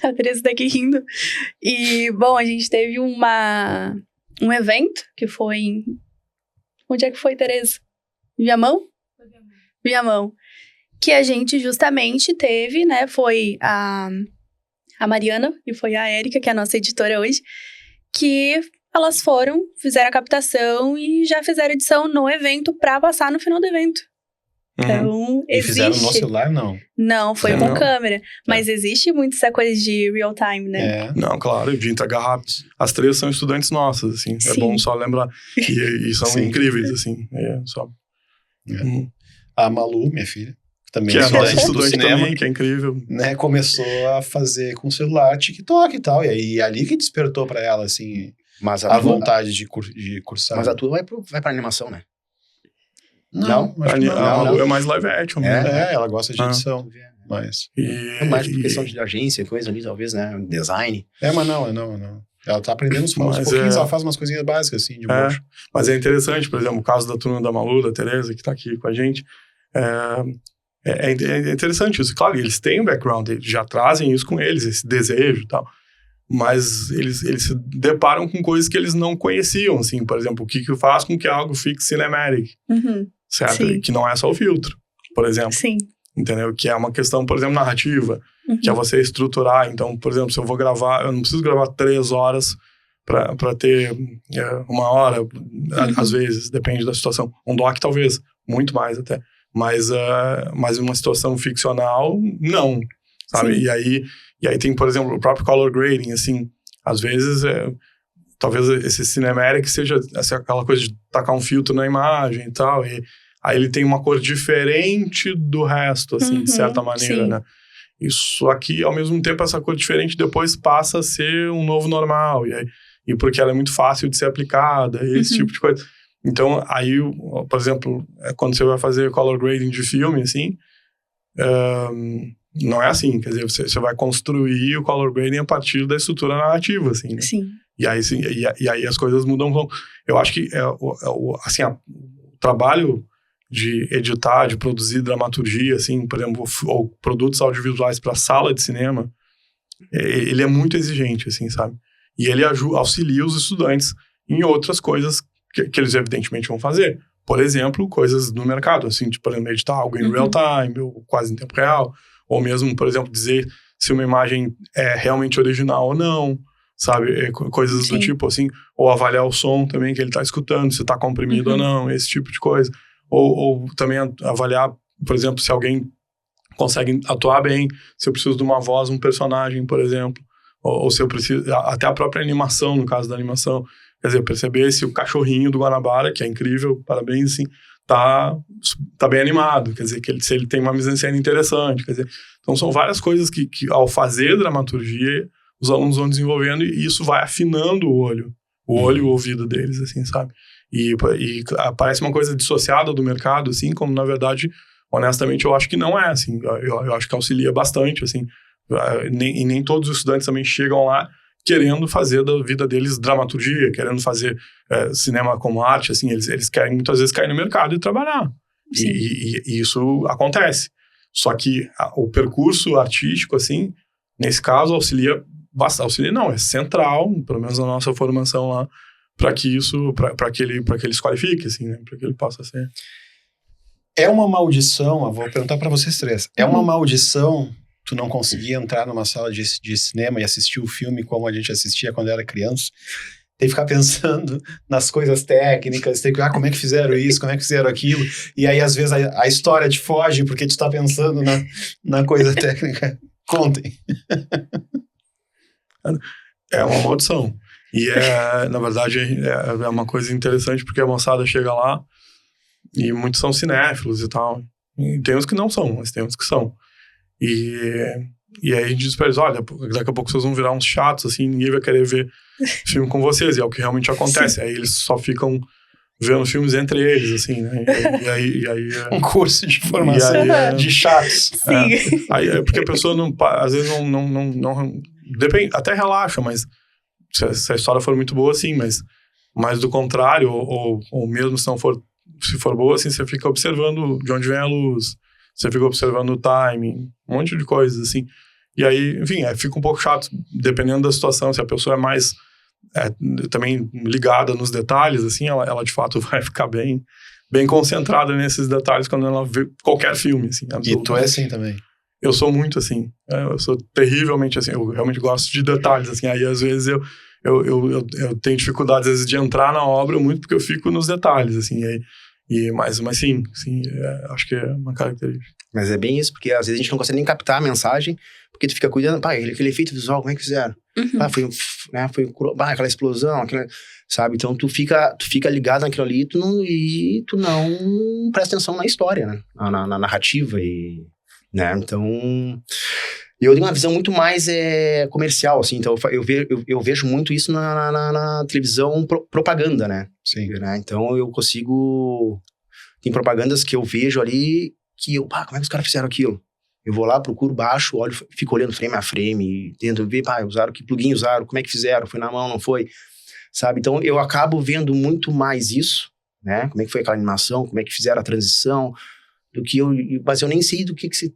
A Tereza tá aqui rindo. E, bom, a gente teve um evento que foi em... Onde é que foi, Tereza? Viamão? Viamão. Que a gente justamente teve, né? Foi a Mariana e foi a Érica, que é a nossa editora hoje, que elas fizeram a captação e já fizeram edição no evento pra passar no final do evento. Então, E fizeram no celular, não? Não, foi com câmera. Mas existe muito essa coisa de real time, né? Não, claro, de entregar rápido. As três são estudantes nossas, assim. Sim. É bom só lembrar. E são incríveis, assim. A Malu, minha filha, também que é nossa estudante do cinema, também, que é incrível. Né, começou a fazer com celular TikTok e tal. E aí, ali que despertou pra ela, assim, a vontade de cursar. Mas a tua vai pra animação, né? Não, acho que A não. Malu é mais live action mesmo. Ela gosta de edição. Mas... É mais por questão de agência, coisa ali, talvez, né? Design. Mas não. Ela tá aprendendo uns pouquinhos, ela faz umas coisinhas básicas, assim, de motion. Mas é interessante, por exemplo, o caso da turma da Malu, da Tereza, que tá aqui com a gente. É interessante isso. Claro, eles têm um background, eles já trazem isso com eles, esse desejo e tal. Mas eles se deparam com coisas que eles não conheciam, assim. Por exemplo, o que faz com que algo fique cinematic, certo? Sim. Que não é só o filtro, por exemplo. Sim. Entendeu? Que é uma questão, por exemplo, narrativa, que é você estruturar. Então, por exemplo, se eu vou gravar, eu não preciso gravar 3 horas para ter 1 hora, às vezes, depende da situação. Um doc, talvez, muito mais até. Mas uma situação ficcional, não, sabe? E aí tem, por exemplo, o próprio color grading, assim, às vezes, talvez esse cinematic seja aquela coisa de tacar um filtro na imagem e tal, e aí ele tem uma cor diferente do resto, assim, de certa maneira, né? Isso aqui, ao mesmo tempo, essa cor diferente depois passa a ser um novo normal, e porque ela é muito fácil de ser aplicada, esse tipo de coisa. Então, aí, por exemplo, quando você vai fazer color grading de filme, assim, não é assim, quer dizer, você vai construir o color grading a partir da estrutura narrativa, assim, né? Sim. E aí as coisas mudam. Eu acho que assim, o trabalho de editar, de produzir dramaturgia, assim, por exemplo, ou produtos audiovisuais para sala de cinema, ele é muito exigente, assim, sabe? E ele auxilia os estudantes em outras coisas que eles evidentemente vão fazer. Por exemplo, coisas no mercado, assim, tipo, por exemplo, editar algo em real time, ou quase em tempo real, ou mesmo, por exemplo, dizer se uma imagem é realmente original ou não, sabe? Coisas do tipo, assim, ou avaliar o som também que ele está escutando, se está comprimido ou não, esse tipo de coisa. Ou também avaliar, por exemplo, se alguém consegue atuar bem, se eu preciso de uma voz, um personagem, por exemplo, ou se eu preciso, até a própria animação, no caso da animação, quer dizer, perceber se o cachorrinho do Guanabara, que é incrível, parabéns, assim, tá bem animado, quer dizer, se ele tem uma mise-en-scène interessante, quer dizer, então são várias coisas que ao fazer dramaturgia, os alunos vão desenvolvendo e isso vai afinando o olho e o ouvido deles, assim, sabe? E parece uma coisa dissociada do mercado, assim, como na verdade, honestamente, eu acho que não é, assim, eu acho que auxilia bastante, assim, e nem todos os estudantes também chegam lá querendo fazer da vida deles dramaturgia, querendo fazer cinema como arte, assim, eles querem muitas vezes cair no mercado e trabalhar. E isso acontece. Só que o percurso artístico, assim, nesse caso, auxilia bastante. Auxilia não, é central, pelo menos na nossa formação lá, para que ele se qualifique, assim, né? Para que ele possa ser. É uma maldição, eu vou perguntar para vocês três, é uma maldição tu não conseguir entrar numa sala de cinema e assistir o filme como a gente assistia quando era criança? Tem que ficar pensando nas coisas técnicas, tem que como é que fizeram isso, como é que fizeram aquilo, e aí às vezes a história te foge porque tu tá pensando na coisa técnica. Contem. É uma maldição. E na verdade, é uma coisa interessante porque a moçada chega lá e muitos são cinéfilos e tal. E tem uns que não são, mas tem uns que são. E aí a gente diz pra eles, olha, daqui a pouco vocês vão virar uns chatos, assim, ninguém vai querer ver filme com vocês. E é o que realmente acontece. Aí eles só ficam vendo filmes entre eles, assim, né? E aí um curso de formação de chatos. Sim. Aí, porque a pessoa às vezes não depende, até relaxa, mas se a história for muito boa, sim, mas do contrário, ou mesmo se for boa, assim, você fica observando de onde vem a luz, você fica observando o timing, um monte de coisas, assim. E aí, enfim, fica um pouco chato, dependendo da situação. Se a pessoa é mais também ligada nos detalhes, assim, ela de fato vai ficar bem concentrada nesses detalhes quando ela vê qualquer filme, assim. E tu é assim também? Eu sou muito assim. Eu sou terrivelmente assim. Eu realmente gosto de detalhes, assim. Aí, às vezes, eu tenho dificuldades, às vezes, de entrar na obra muito porque eu fico nos detalhes, assim. Mas sim, acho que é uma característica. Mas é bem isso, porque às vezes a gente não consegue nem captar a mensagem, porque tu fica cuidando, aquele efeito visual, como é que fizeram? Aquela explosão, sabe? Então tu fica ligado naquilo ali e tu não presta atenção na história, né? Na narrativa né? Então, eu tenho uma visão muito mais comercial, assim, então eu vejo muito isso na televisão propaganda, né? Sim. Né? Então eu consigo Tem propagandas que eu vejo ali que como é que os caras fizeram aquilo? Eu vou lá, procuro baixo, olho, fico olhando frame a frame, tento ver, usaram, que plugin usaram, como é que fizeram, foi na mão, não foi, sabe? Então, eu acabo vendo muito mais isso, né? Como é que foi aquela animação, como é que fizeram a transição, do que mas eu nem sei do que se...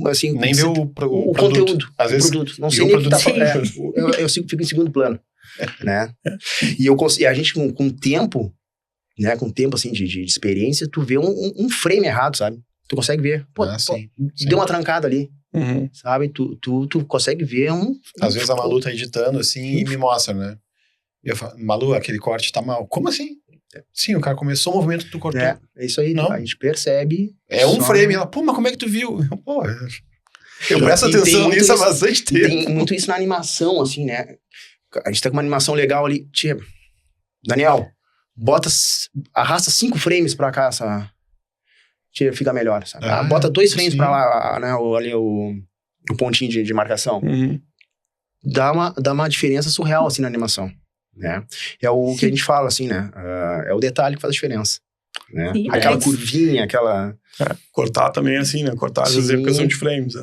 Assim, nem ver o conteúdo, às vezes, produto. Não sei nem o que tá falando. Eu fico em segundo plano, né? E a gente, com o tempo, né? Com o tempo, assim, de experiência, tu vê um frame errado, sabe? Tu consegue ver. Sim. Deu uma trancada ali, Uhum. sabe? Tu consegue ver Às vezes a Malu tá editando, assim, e me mostra, né? Eu falo, Malu, aquele corte tá mal. Como assim? Sim, o cara começou o movimento que tu cortou. É isso aí. Não. A gente percebe. É um frame. Ela, pô, mas como é que tu viu? Pô, eu presto atenção nisso há bastante tempo. Tem muito isso na animação, assim, né? A gente tá com uma animação legal ali. Tia, Daniel, arrasta 5 frames pra cá, essa... fica melhor, sabe? Bota 2 frames pra lá, né? Ali o pontinho de marcação. Uhum. Dá uma diferença surreal, assim, na animação, né? É o que a gente fala, assim, né? É o detalhe que faz a diferença, né? Sim, aquela curvinha, aquela... Cortar também é assim, né? Cortar às vezes é questão de frames,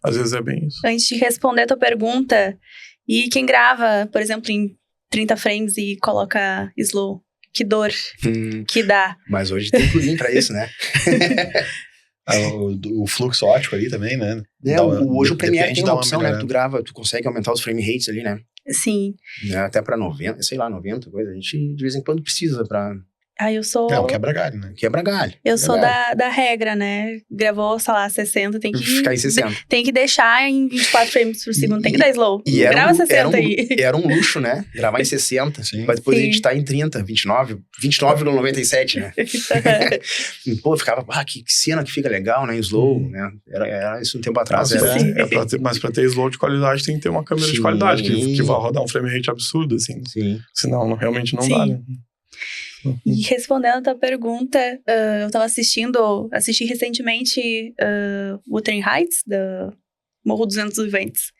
às vezes é bem isso. Antes de responder a tua pergunta, e quem grava, por exemplo, em 30 frames e coloca slow, que dor que dá. Mas hoje tem plugin pra isso, né? O fluxo ótico ali também, né? Hoje o Premiere tem uma opção, né? Tu grava, tu consegue aumentar os frame rates ali, né? Sim. Até pra 90, sei lá, 90, coisa. A gente, de vez em quando, precisa pra... Eu sou... É um quebra-galho, né? Quebra-galho. Eu sou da regra, né? Gravou, sei lá, 60, tem que... Ficar em 60. Tem que deixar em 24 frames por segundo, tem que dar slow. E grava 60 aí. Era um luxo, né? Gravar em 60, mas depois a gente tá em 30, 29,97, né? Pô, ficava, que cena que fica legal, né? Slow, né? Era isso um tempo atrás. Mas pra ter slow de qualidade tem que ter uma câmera de qualidade, que vai rodar um frame rate absurdo, assim. Sim. Senão realmente não dá, né? E respondendo a tua pergunta, eu tava assisti recentemente Wuthering Heights, da Morro dos Ventos Viventes.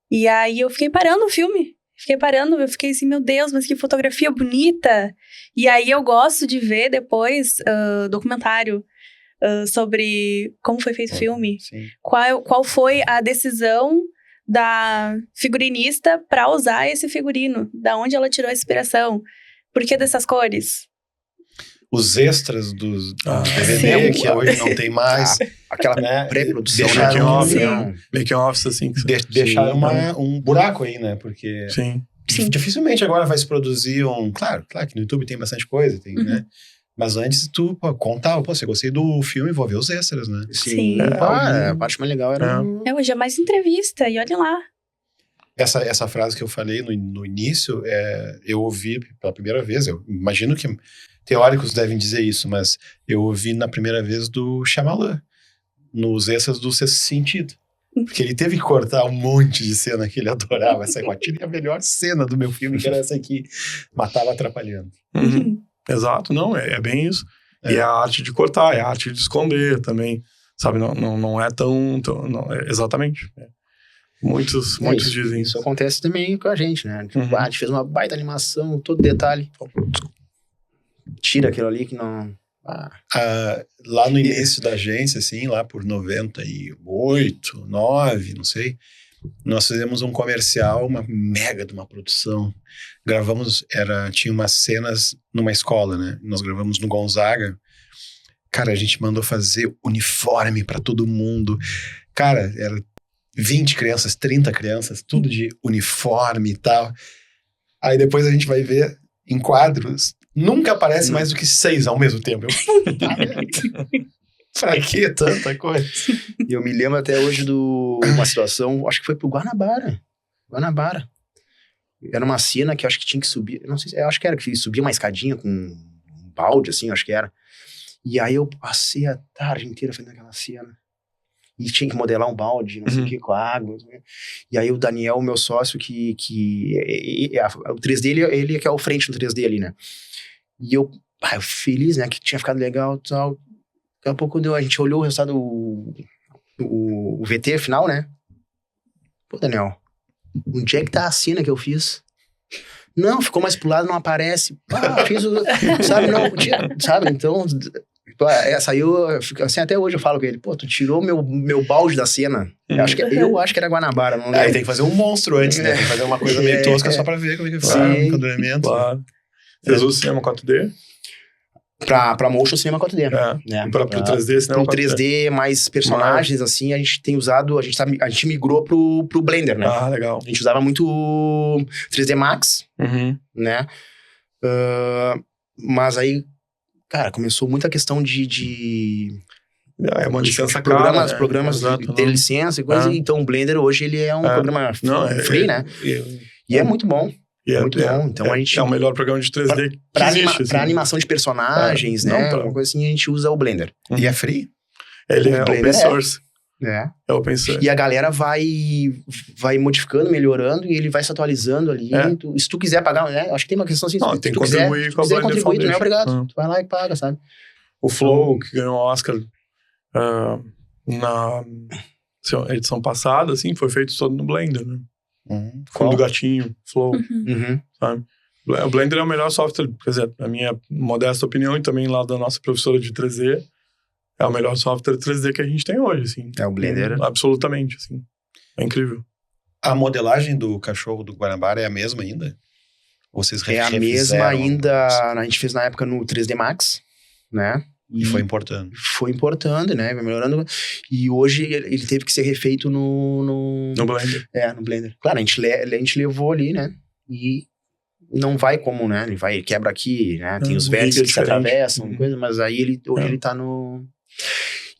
E aí eu fiquei parando o filme. Eu fiquei assim, meu Deus, mas que fotografia bonita. E aí eu gosto de ver depois documentário sobre como foi feito o filme. Qual foi a decisão da figurinista para usar esse figurino. Da onde ela tirou a inspiração. Por que dessas cores? Os extras do DVD, que hoje não tem mais. Aquela pré-produção, making-offs, assim. Deixaram um buraco aí, né? Porque Sim. dificilmente agora vai se produzir Claro que no YouTube tem bastante coisa, né? Mas antes tu contava, você gostei do filme, vou ver os extras, né? Sim. A parte mais legal era... Hoje é mais entrevista, e olha lá. Essa frase que eu falei no início, eu ouvi pela primeira vez, eu imagino que teóricos devem dizer isso, mas eu ouvi na primeira vez do Shyamalan, nos extras do Sexto Sentido. Porque ele teve que cortar um monte de cena que ele adorava. Essa é a melhor cena do meu filme, que era essa aqui, matava atrapalhando. Exato, não, é bem isso. E é a arte de cortar, é a arte de esconder também, sabe? Não é tão exatamente. Muitos dizem isso. Isso acontece também com a gente, né? A gente fez uma baita animação, todo detalhe. Tira aquilo ali que não... Lá no início da agência, assim, lá por 98, 9, não sei, nós fizemos um comercial, uma mega de uma produção. Gravamos, tinha umas cenas numa escola, né? Nós gravamos no Gonzaga. Cara, a gente mandou fazer uniforme pra todo mundo. Cara, era 20 crianças, 30 crianças, tudo de uniforme e tal. Aí depois a gente vai ver em quadros, nunca aparece mais do que 6 ao mesmo tempo. Pra que tanta coisa? E eu me lembro até hoje de uma situação, acho que foi pro Guanabara. Era uma cena que eu acho que tinha que subir, não sei, eu acho que era que subia uma escadinha com um balde, assim, acho que era. E aí eu passei a tarde inteira fazendo aquela cena. E tinha que modelar um balde, não sei o que, com água. E aí o Daniel, meu sócio, o 3D, ele que é o frente no 3D ali, né? E eu feliz, né, que tinha ficado legal e tal. Daqui a pouco a gente olhou o resultado, o VT final, né? Pô, Daniel, onde é que tá a cena que eu fiz? Não, ficou mais pro lado, não aparece. Fiz o... sabe, não, sabe? Então, saiu... Assim, até hoje eu falo com ele, tu tirou meu balde da cena. Eu acho que era Guanabara. Não Aí tem que fazer um monstro antes, né? Tem que fazer uma coisa meio tosca só pra ver como é que faz o enquadramento. Claro. Vocês usam cinema 4D? Pra motion, cinema 4D. E pro 3D, cinema 4D. Pro 3D, mais personagens, assim, a gente tem usado... A gente migrou pro Blender, né? Ah, legal. A gente usava muito 3D Max, né? Mas aí, cara, começou muita questão de uma licença programas de ter licença e coisa. Então, o Blender hoje, ele é um programa free, né? E é muito bom. Muito bom. Então, a gente... É o melhor programa de 3D que existe. Pra animação de personagens, né? Uma coisa assim, a gente usa o Blender. E é free? Ele é open source. É open source. E a galera vai modificando, melhorando, e ele vai se atualizando ali. Se tu quiser pagar, né? Acho que tem uma questão assim. Não, tem que contribuir com a Blender contribuir, Foundation. Tu não é obrigado. Tu vai lá e paga, sabe? O Flow, que ganhou o Oscar na edição passada, assim, foi feito todo no Blender, né? Fundo do gatinho, Flow, sabe? O Blender é o melhor software, quer dizer, na minha modesta opinião, e também lá da nossa professora de 3D, é o melhor software 3D que a gente tem hoje, assim. É o Blender. Absolutamente, assim. É incrível. A modelagem do cachorro do Guanabara é a mesma ainda? Ou vocês é a mesma ainda, a gente fez na época no 3D Max, né? E foi importando. Foi importando, né? Vai melhorando. E hoje ele teve que ser refeito no Blender. No Blender. Claro, a gente levou ali, né? E não vai como, né? Ele quebra aqui, né? Tem os vértices que se atravessam, coisa, mas aí hoje ele tá no...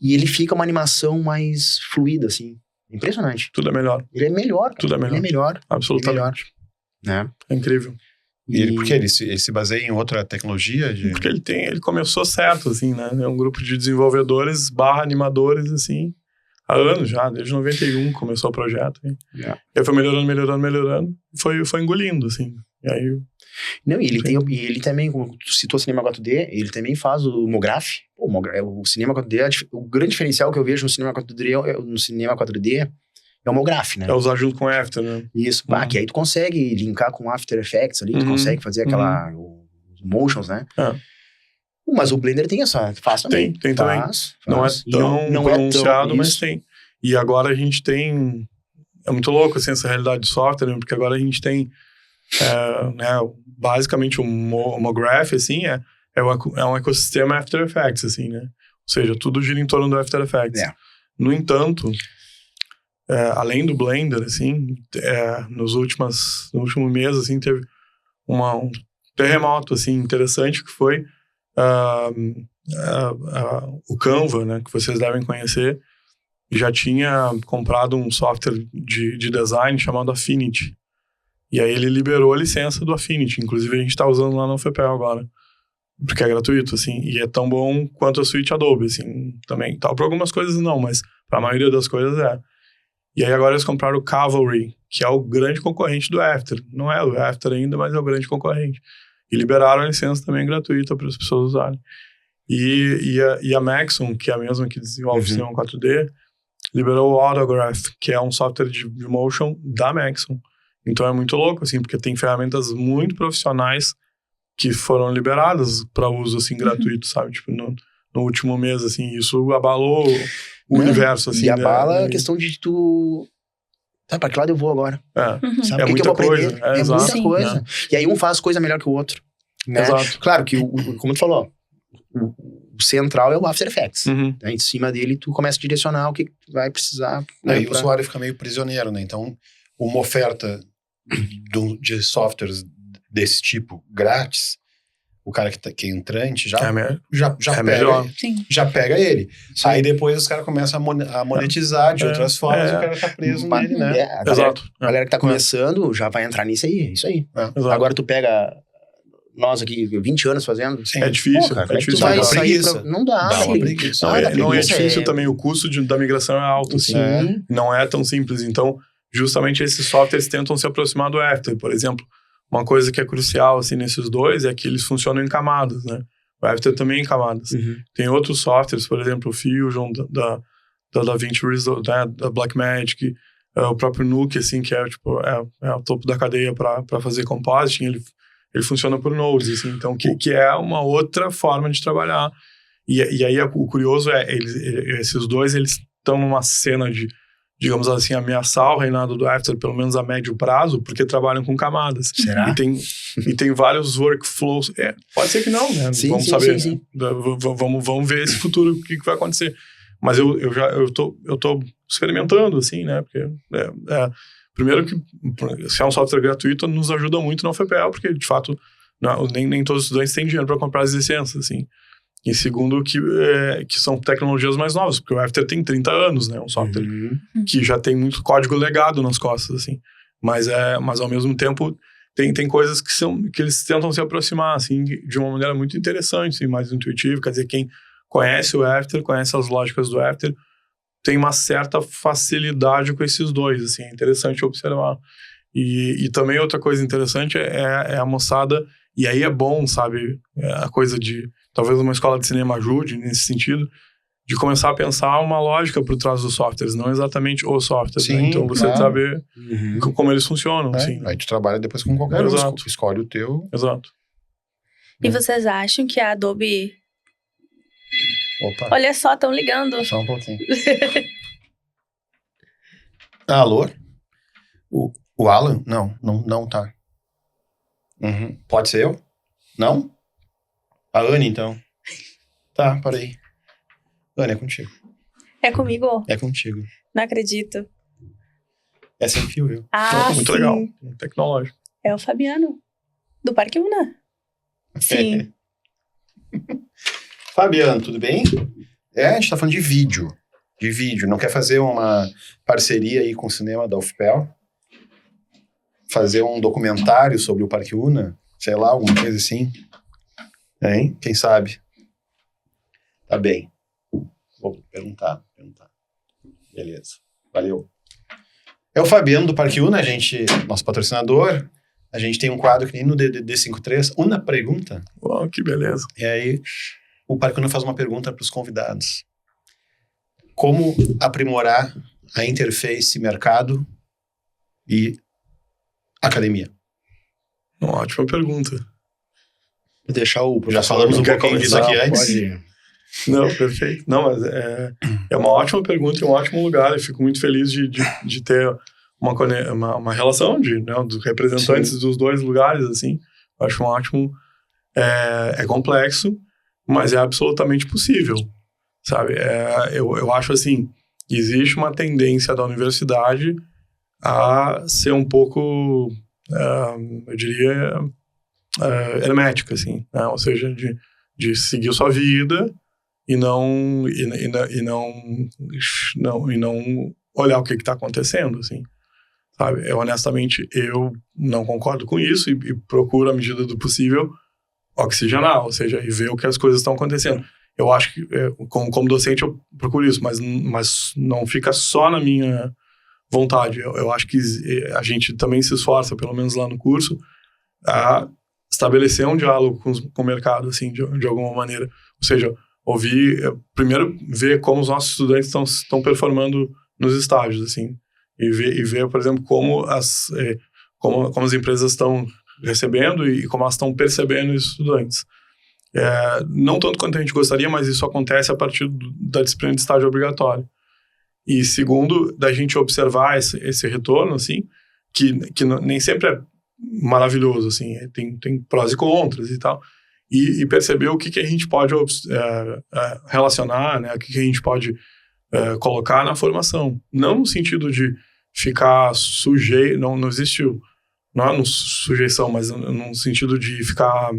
E ele fica uma animação mais fluida, assim. Impressionante. Tudo é melhor. Ele é melhor. Tudo é melhor. Ele é melhor. Absolutamente. Né? É incrível. Por que ele se baseia em outra tecnologia? Porque ele começou certo, assim, né? É um grupo de desenvolvedores / animadores, assim, há anos já, desde 91 começou o projeto. Aí foi melhorando, foi engolindo, assim. E aí... Não, e ele também, como tu citou Cinema 4D, ele também faz o Mograph. O Cinema 4D, o grande diferencial que eu vejo no Cinema 4D é o Mograph, né? É usar junto com o After, né? Isso, que aí tu consegue linkar com After Effects ali, tu consegue fazer os motions, né? Mas o Blender tem essa, faz também. Tem também. Não é tão pronunciado, mas tem. E agora a gente tem... É muito louco, assim, essa realidade de software, né? Porque agora a gente tem... basicamente o Mograph, assim, é um ecossistema After Effects, assim, né? Ou seja, tudo gira em torno do After Effects. No entanto... além do Blender, assim, nos últimos meses, assim, teve um terremoto, assim, interessante, que foi o Canva, né, que vocês devem conhecer, já tinha comprado um software de design chamado Affinity. E aí ele liberou a licença do Affinity, inclusive a gente está usando lá no UFPEL agora, porque é gratuito, assim, e é tão bom quanto a suite Adobe, assim, também. Para algumas coisas não, mas para a maioria das coisas é. E aí agora eles compraram o Cavalry, que é o grande concorrente do After. Não é o After ainda, mas é o grande concorrente. E liberaram a licença também gratuita para as pessoas usarem. E a Maxon, que é a mesma que desenvolve o Cinema 4D, liberou o Autograph, que é um software de motion da Maxon. Então é muito louco, assim, porque tem ferramentas muito profissionais que foram liberadas para uso, assim, gratuito, sabe? Tipo, no último mês, assim, isso abalou... o universo, assim. E abala a questão de tu... Tá, pra que lado eu vou agora? Sabe? É o que eu vou aprender? Coisa. É muita coisa. E aí um faz coisa melhor que o outro. Né? Exato. Claro que, como tu falou, o central é o After Effects. Né? Em cima dele, tu começa a direcionar o que tu vai precisar. Né, e o usuário fica meio prisioneiro, né? Então, uma oferta de softwares desse tipo, grátis... O cara que é entrante já pega, melhor. Já pega ele. Sim. Aí depois os caras começam a monetizar de outras formas e o cara tá preso nele, né? Exato. A galera que tá começando já vai entrar nisso aí, isso aí. Agora tu pega nós aqui, 20 anos fazendo. Sim. É difícil. Cara, é difícil. Tu vai sair não dá. Dá uma preguiça. Não é difícil também, o custo da migração é alto. Assim. Não é tão simples. Então, justamente esses softwares tentam se aproximar do After, por exemplo. Uma coisa que é crucial, assim, nesses dois é que eles funcionam em camadas, né? O After também em camadas. Tem outros softwares, por exemplo, o Fusion, da DaVinci Resolve, da Blackmagic, o próprio Nuke, assim, que é, tipo, é o topo da cadeia para fazer compositing, ele funciona por nodes, assim, então, que é uma outra forma de trabalhar. E aí, o curioso esses dois, eles estão numa cena de, digamos assim, ameaçar o reinado do After, pelo menos a médio prazo, porque trabalham com camadas. Será? E tem vários workflows. Pode ser que não, né? Sim, vamos sim, saber. sim. Né? Vamos ver esse futuro, o que vai acontecer. Mas eu tô experimentando, assim, né? Porque, primeiro que, se é um software gratuito, nos ajuda muito na UFPEL, porque, de fato, nem todos os estudantes têm dinheiro para comprar as licenças, assim. E segundo, que são tecnologias mais novas, porque o After tem 30 anos, né? Um software que já tem muito código legado nas costas, assim. Mas ao mesmo tempo, tem coisas que eles tentam se aproximar, assim, de uma maneira muito interessante, assim, mais intuitiva. Quer dizer, quem conhece o After, conhece as lógicas do After, tem uma certa facilidade com esses dois, assim. É interessante observar. E também outra coisa interessante é a moçada, e aí é bom, sabe, a coisa de... Talvez uma escola de cinema ajude nesse sentido, de começar a pensar uma lógica por trás dos softwares, não exatamente o software. Sim, né? Então você saber como eles funcionam. Assim. Aí tu trabalha depois com qualquer um, escolhe o teu. Exato. E vocês acham que a Adobe... Opa, Olha só, estão ligando. só um pouquinho. Alô? O Alan? Não tá. Pode ser eu? Não? A Anne, então. Tá, parei. Anne, é contigo. É comigo? É contigo. Não acredito. É sem fio, viu? Ah, muito sim. legal. Tecnológico. É o Fabiano, do Parque Una. Sim. Fabiano, tudo bem? A gente tá falando de vídeo. Não quer fazer uma parceria aí com o cinema da UFPEL? Fazer um documentário sobre o Parque Una? Sei lá, alguma coisa assim? Hein? Quem sabe? Tá bem. Vou perguntar. Beleza. Valeu. É o Fabiano do Parque Una, nosso patrocinador. A gente tem um quadro que nem no DD53, Una Pergunta. Uau, que beleza. E aí, o Parque Una faz uma pergunta para os convidados. Como aprimorar a interface mercado e academia? Uma ótima pergunta. Vou deixar o Já falamos um pouquinho disso aqui antes. Pode... Não, perfeito. Não, mas é uma ótima pergunta e um ótimo lugar. Eu fico muito feliz de ter uma relação dos representantes Sim. dos dois lugares, assim. Eu acho um ótimo... É complexo, mas é absolutamente possível, sabe? Eu acho, assim, existe uma tendência da universidade a ser um pouco, eu diria, hermética, assim, né? Ou seja, de seguir sua vida e não olhar o que está acontecendo, assim, sabe? Honestamente, eu não concordo com isso e procuro, à medida do possível, oxigenar, ou seja, e ver o que as coisas estão acontecendo. Eu acho que, como docente, eu procuro isso, mas não fica só na minha vontade. Eu acho que a gente também se esforça, pelo menos lá no curso, a estabelecer um diálogo com o mercado, assim, de alguma maneira. Ou seja, primeiro ver como os nossos estudantes estão performando nos estágios, assim, e ver, por exemplo, como as empresas estão recebendo e como elas estão percebendo os estudantes. Não tanto quanto a gente gostaria, mas isso acontece a partir da disciplina de estágio obrigatório. E segundo, da gente observar esse retorno, assim, que nem sempre é maravilhoso, assim, tem prós e contras e tal, e perceber o que a gente pode relacionar, né, o que a gente pode colocar na formação. Não no sentido de ficar sujeito, não existe, não é no sujeição, mas no sentido de ficar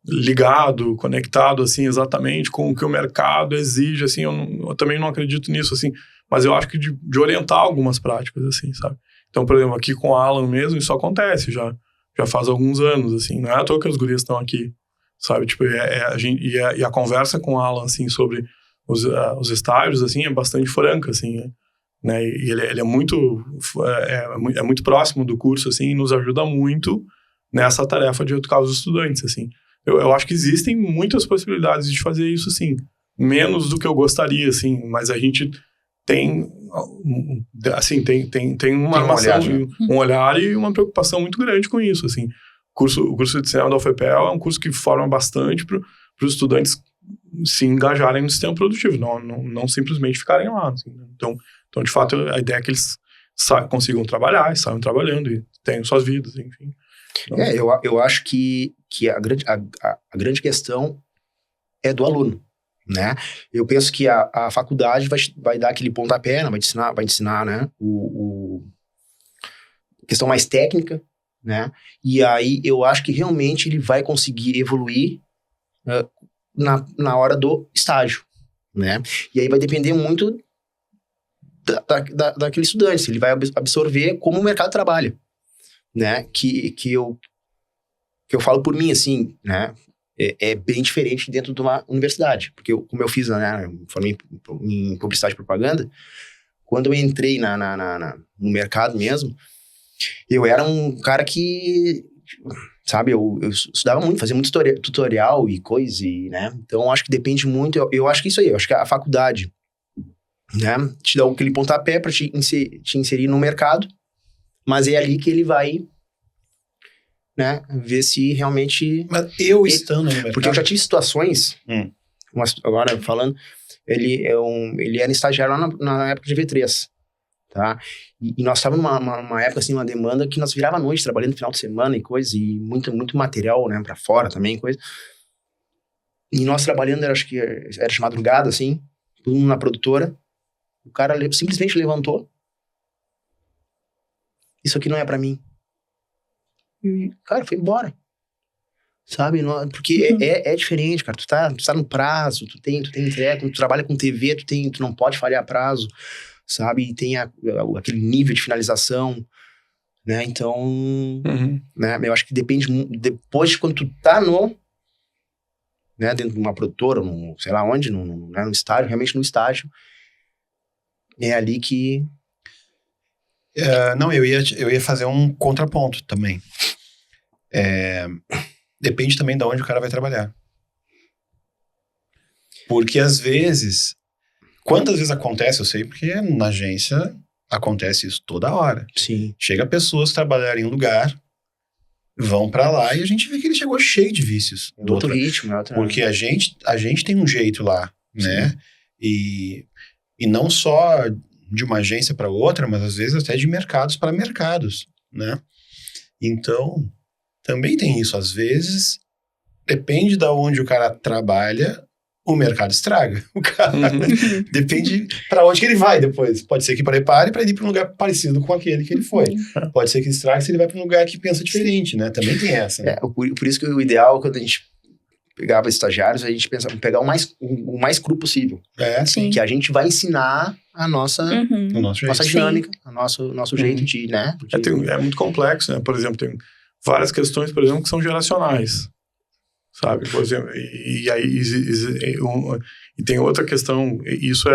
ligado, conectado, assim, exatamente com o que o mercado exige, assim, eu também não acredito nisso, assim, mas eu acho que de orientar algumas práticas, assim, sabe? Então, por exemplo, aqui com o Alan mesmo, isso acontece já faz alguns anos, assim, não é à toa que as gurias estão aqui, sabe? Tipo, a conversa com o Alan, assim, sobre os estágios, assim, é bastante franca, assim, né? E ele é muito próximo do curso, assim, e nos ajuda muito nessa tarefa de educar os estudantes, assim. Eu acho que existem muitas possibilidades de fazer isso, sim. Menos do que eu gostaria, assim. Mas a gente tem assim, tem uma armação, um olhar e uma preocupação muito grande com isso, assim. O curso de cinema da UFPEL é um curso que forma bastante para os estudantes se engajarem no sistema produtivo, não simplesmente ficarem lá. Assim, né? Então, de fato, a ideia é que eles consigam trabalhar e saiam trabalhando e tenham suas vidas, enfim. Então, eu acho que a grande questão é do aluno, né? Eu penso que a faculdade vai dar aquele pontapé, né? vai ensinar, né? Questão mais técnica, né? E aí eu acho que realmente ele vai conseguir evoluir na hora do estágio, né? E aí vai depender muito daquele estudante, se ele vai absorver como o mercado trabalha, né? Que eu falo por mim, assim, né? É bem diferente dentro de uma universidade, porque como eu fiz, né? Eu formei em publicidade e propaganda, quando eu entrei no mercado mesmo, eu era um cara que, sabe, eu estudava muito, fazia muito tutorial e coisa, né? Então, acho que depende muito, eu acho que isso aí, eu acho que a faculdade, né, te dá aquele pontapé para te inserir no mercado, mas é ali que ele vai, né, ver se realmente... Mas estando no mercado... Porque eu já tive situações, agora falando, ele era estagiário lá na época de V3, tá? E nós estávamos numa época, assim, uma demanda que nós virava à noite, trabalhando no final de semana e coisa, e muito material, né, pra fora também, coisa. E nós trabalhando, acho que era de madrugada, assim, todo mundo na produtora, o cara simplesmente levantou. Isso aqui não é pra mim. E, cara, foi embora. Sabe? Porque é diferente, cara. Tu tá no prazo, tu tem entrega, quando tu trabalha com TV, tu não pode falhar prazo, sabe? E tem aquele nível de finalização, né? Então, né? Eu acho que depende muito. Depois de quando tu tá né, dentro de uma produtora, sei lá onde, no estágio, realmente no estágio, é ali que... Não, eu ia fazer um contraponto também. Depende também de onde o cara vai trabalhar. Porque às vezes, quantas vezes acontece, eu sei, porque na agência acontece isso toda hora. Sim. Chega pessoas que trabalham em um lugar, vão pra lá e a gente vê que ele chegou cheio de vícios. Outro ritmo, porque a gente tem um jeito lá, né? E não só de uma agência para outra, mas às vezes até de mercados para mercados, né? Então, também tem isso. Às vezes, depende de onde o cara trabalha, o mercado estraga. O cara depende para onde que ele vai depois. Pode ser que prepare para ir para um lugar parecido com aquele que ele foi. Pode ser que estrague se ele vai para um lugar que pensa diferente, né? Também tem essa. Né? Por isso que o ideal, quando a gente pegava estagiários, a gente pensava em pegar o mais cru possível. Sim. Que a gente vai ensinar a nossa dinâmica, o nosso jeito de, né? É muito complexo, né? Por exemplo, tem várias questões, por exemplo, que são geracionais, sabe? Por exemplo, e tem outra questão, isso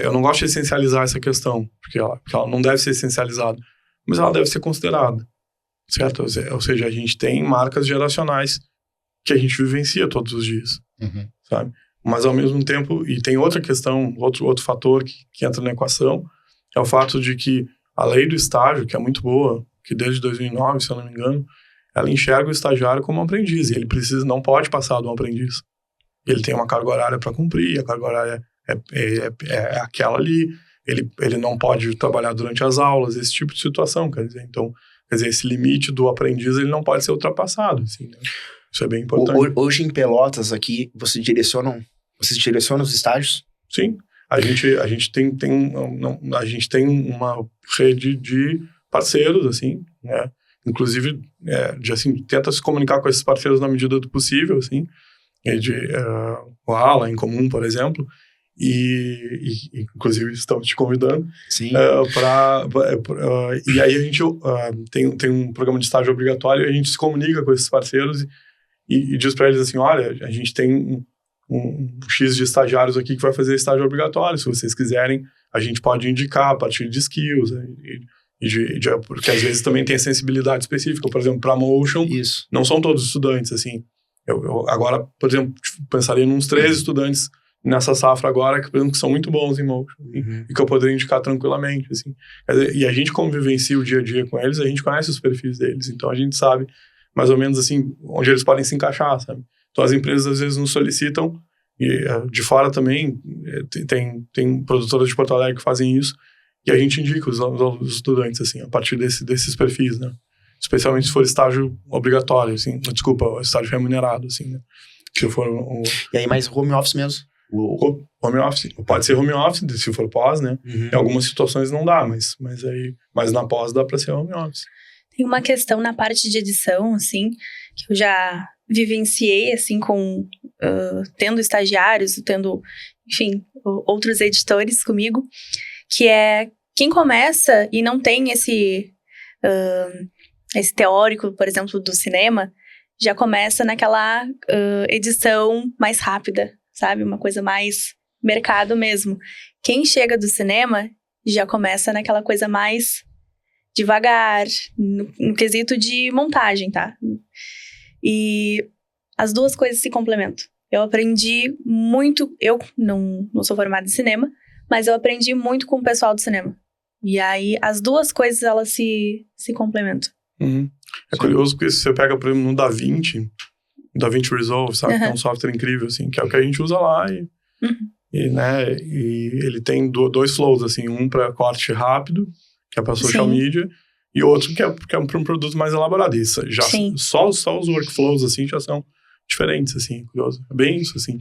eu não gosto de essencializar essa questão, porque ela não deve ser essencializada, mas ela deve ser considerada, certo? Ou seja, a gente tem marcas geracionais que a gente vivencia todos os dias, sabe? Mas ao mesmo tempo, e tem outra questão, outro fator que entra na equação, é o fato de que a lei do estágio, que é muito boa, que desde 2009, se eu não me engano, ela enxerga o estagiário como um aprendiz, e ele não pode passar de um aprendiz. Ele tem uma carga horária para cumprir, a carga horária é aquela ali, ele não pode trabalhar durante as aulas, esse tipo de situação, quer dizer, então, esse limite do aprendiz, ele não pode ser ultrapassado, assim, né? Isso é bem importante. Hoje em Pelotas aqui, vocês direcionam os estágios? Sim, a gente tem uma rede de parceiros, assim, né? Inclusive, tenta se comunicar com esses parceiros na medida do possível, assim, o Alan em comum, por exemplo, e inclusive estamos te convidando. Sim. E aí a gente tem um programa de estágio obrigatório e a gente se comunica com esses parceiros e diz para eles assim, olha, a gente tem um X de estagiários aqui que vai fazer estágio obrigatório, se vocês quiserem, a gente pode indicar a partir de skills, porque às vezes também tem a sensibilidade específica, por exemplo, para motion, não são todos estudantes, assim, eu agora, por exemplo, pensaria em uns 3 estudantes nessa safra agora, que, por exemplo, que são muito bons em motion, e que eu poderia indicar tranquilamente, assim. Quer dizer, e a gente, como vivencia o dia a dia com eles, a gente conhece os perfis deles, então a gente sabe mais ou menos, assim, onde eles podem se encaixar, sabe? Então as empresas, às vezes, nos solicitam, e de fora também, tem produtoras de Porto Alegre que fazem isso, e a gente indica os estudantes, assim, a partir desses perfis, né? Especialmente se for estágio obrigatório, assim, desculpa, estágio remunerado, assim, né? Se for E aí, mais home office mesmo? Home office. Pode ser home office, se for pós, né? Em algumas situações não dá, mas na pós dá para ser home office. Tem uma questão na parte de edição, assim, que eu já vivenciei, assim, com... tendo estagiários, tendo, enfim, outros editores comigo, que é quem começa e não tem esse teórico, por exemplo, do cinema, já começa naquela edição mais rápida, sabe? Uma coisa mais mercado mesmo. Quem chega do cinema já começa naquela coisa mais devagar, no quesito de montagem, tá? E as duas coisas se complementam. Eu aprendi muito, eu não sou formada em cinema, mas eu aprendi muito com o pessoal do cinema. E aí, as duas coisas, elas se complementam. É curioso porque se você pega, por exemplo, no DaVinci Resolve, sabe? Que é um software incrível, assim, que é o que a gente usa lá né, e ele tem dois flows, assim, um para corte rápido, que é para social media, e outro que é para um produto mais elaborado. Isso já só os workflows, assim, já são diferentes, assim, curioso. É bem isso, assim.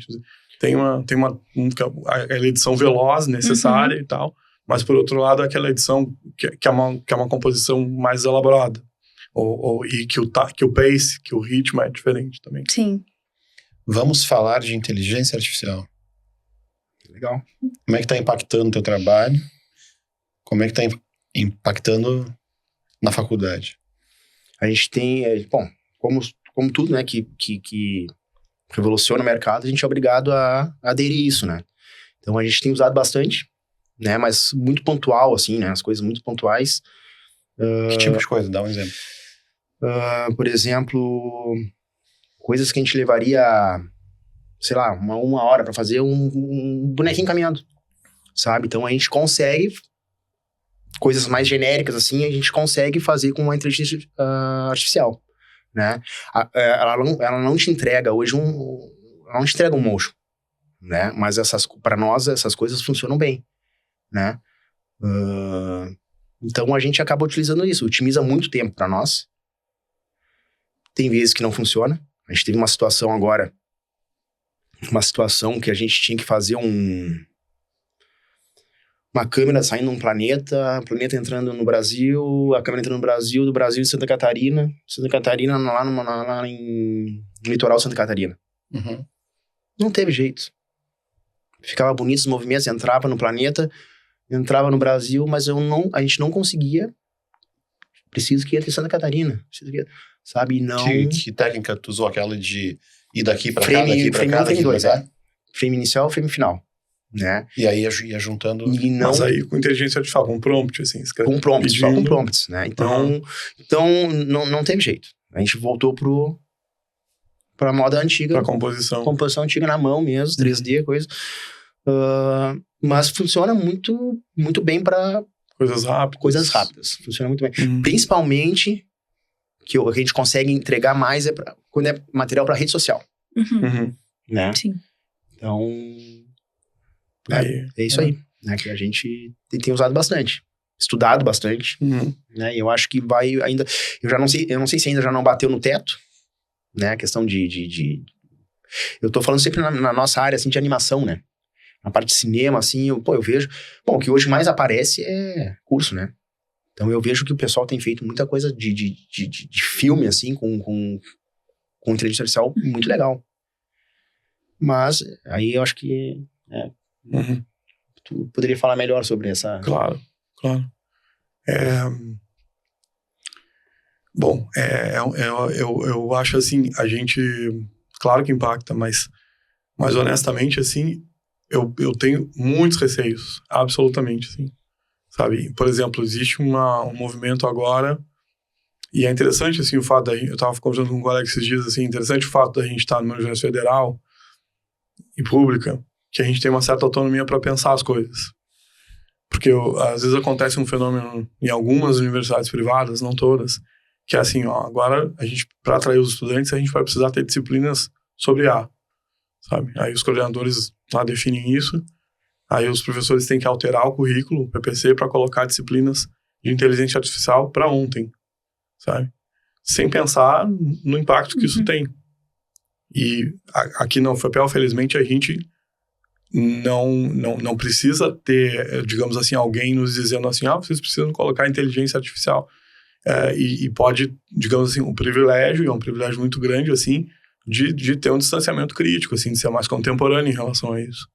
Tem a edição veloz necessária e tal, mas por outro lado, aquela edição que é uma composição mais elaborada. E que o pace, que o ritmo é diferente também. Sim. Vamos falar de inteligência artificial. Legal. Como é que está impactando o teu trabalho? Como é que está impactando na faculdade? A gente tem, como tudo, né, que revoluciona o mercado, a gente é obrigado a aderir isso, né? Então a gente tem usado bastante, né, mas muito pontual, assim, né, as coisas muito pontuais. Que tipo de coisa? Dá um exemplo. Por exemplo, coisas que a gente levaria, sei lá, uma hora para fazer um bonequinho caminhando, sabe? Então a gente consegue, coisas mais genéricas assim, a gente consegue fazer com uma inteligência artificial, né? Ela não te entrega hoje ela não te entrega um motion, né? Mas para nós essas coisas funcionam bem, né? Então a gente acaba utilizando isso, otimiza muito tempo para nós. Tem vezes que não funciona. A gente teve uma situação agora, que a gente tinha que fazer uma câmera saindo de um planeta, o planeta entrando no Brasil, a câmera entrando no Brasil, do Brasil em Santa Catarina lá no litoral de Santa Catarina. Não teve jeito. Ficava bonito os movimentos, entrava no planeta, entrava no Brasil, mas a gente não conseguia. Preciso que entre em Santa Catarina. Sabe? Não... Que técnica tu usou? Aquela de ir daqui pra cá, daqui pra cá, frame 2, frame inicial, frame final, né? E aí ia juntando... Mas aí com inteligência artificial, com prompt, assim. Com prompts, só com prompts, né? Então não teve jeito. A gente voltou pra moda antiga. Pra composição. Composição antiga na mão mesmo, 3D, coisa. Mas funciona muito, muito bem pra... Coisas rápidas. Funciona muito bem. Principalmente... que a gente consegue entregar mais quando é material para rede social. Né? Sim. Então, é isso aí. Né? Que a gente tem usado bastante. Estudado bastante. Né? E eu acho que vai ainda... Eu não sei se ainda já não bateu no teto. Né? A questão de... Eu tô falando sempre na nossa área, assim, de animação, né? Na parte de cinema, assim, eu vejo... Bom, o que hoje mais aparece é curso, né? Então eu vejo que o pessoal tem feito muita coisa de filme, assim, com inteligência artificial muito legal. Mas aí eu acho que tu poderia falar melhor sobre essa... Claro. Bom, eu acho assim, a gente... Claro que impacta, mas honestamente, assim, eu tenho muitos receios, absolutamente, assim. Sabe? Por exemplo, existe um movimento agora, e é interessante, assim, o fato eu estava conversando com um colega esses dias, assim, interessante o fato da gente estar numa universidade federal e pública, que a gente tem uma certa autonomia para pensar as coisas. Porque às vezes acontece um fenômeno em algumas universidades privadas, não todas, que é assim, agora a gente, para atrair os estudantes, a gente vai precisar ter disciplinas sobre A, sabe? Aí os coordenadores lá definem isso, aí os professores têm que alterar o currículo, o PPC, para colocar disciplinas de inteligência artificial para ontem, sabe? Sem pensar no impacto que isso tem. E aqui na UFPEL, felizmente, a gente não precisa ter, digamos assim, alguém nos dizendo assim, vocês precisam colocar inteligência artificial. E pode, digamos assim, um privilégio, e é um privilégio muito grande, assim, de ter um distanciamento crítico, assim, de ser mais contemporâneo em relação a isso.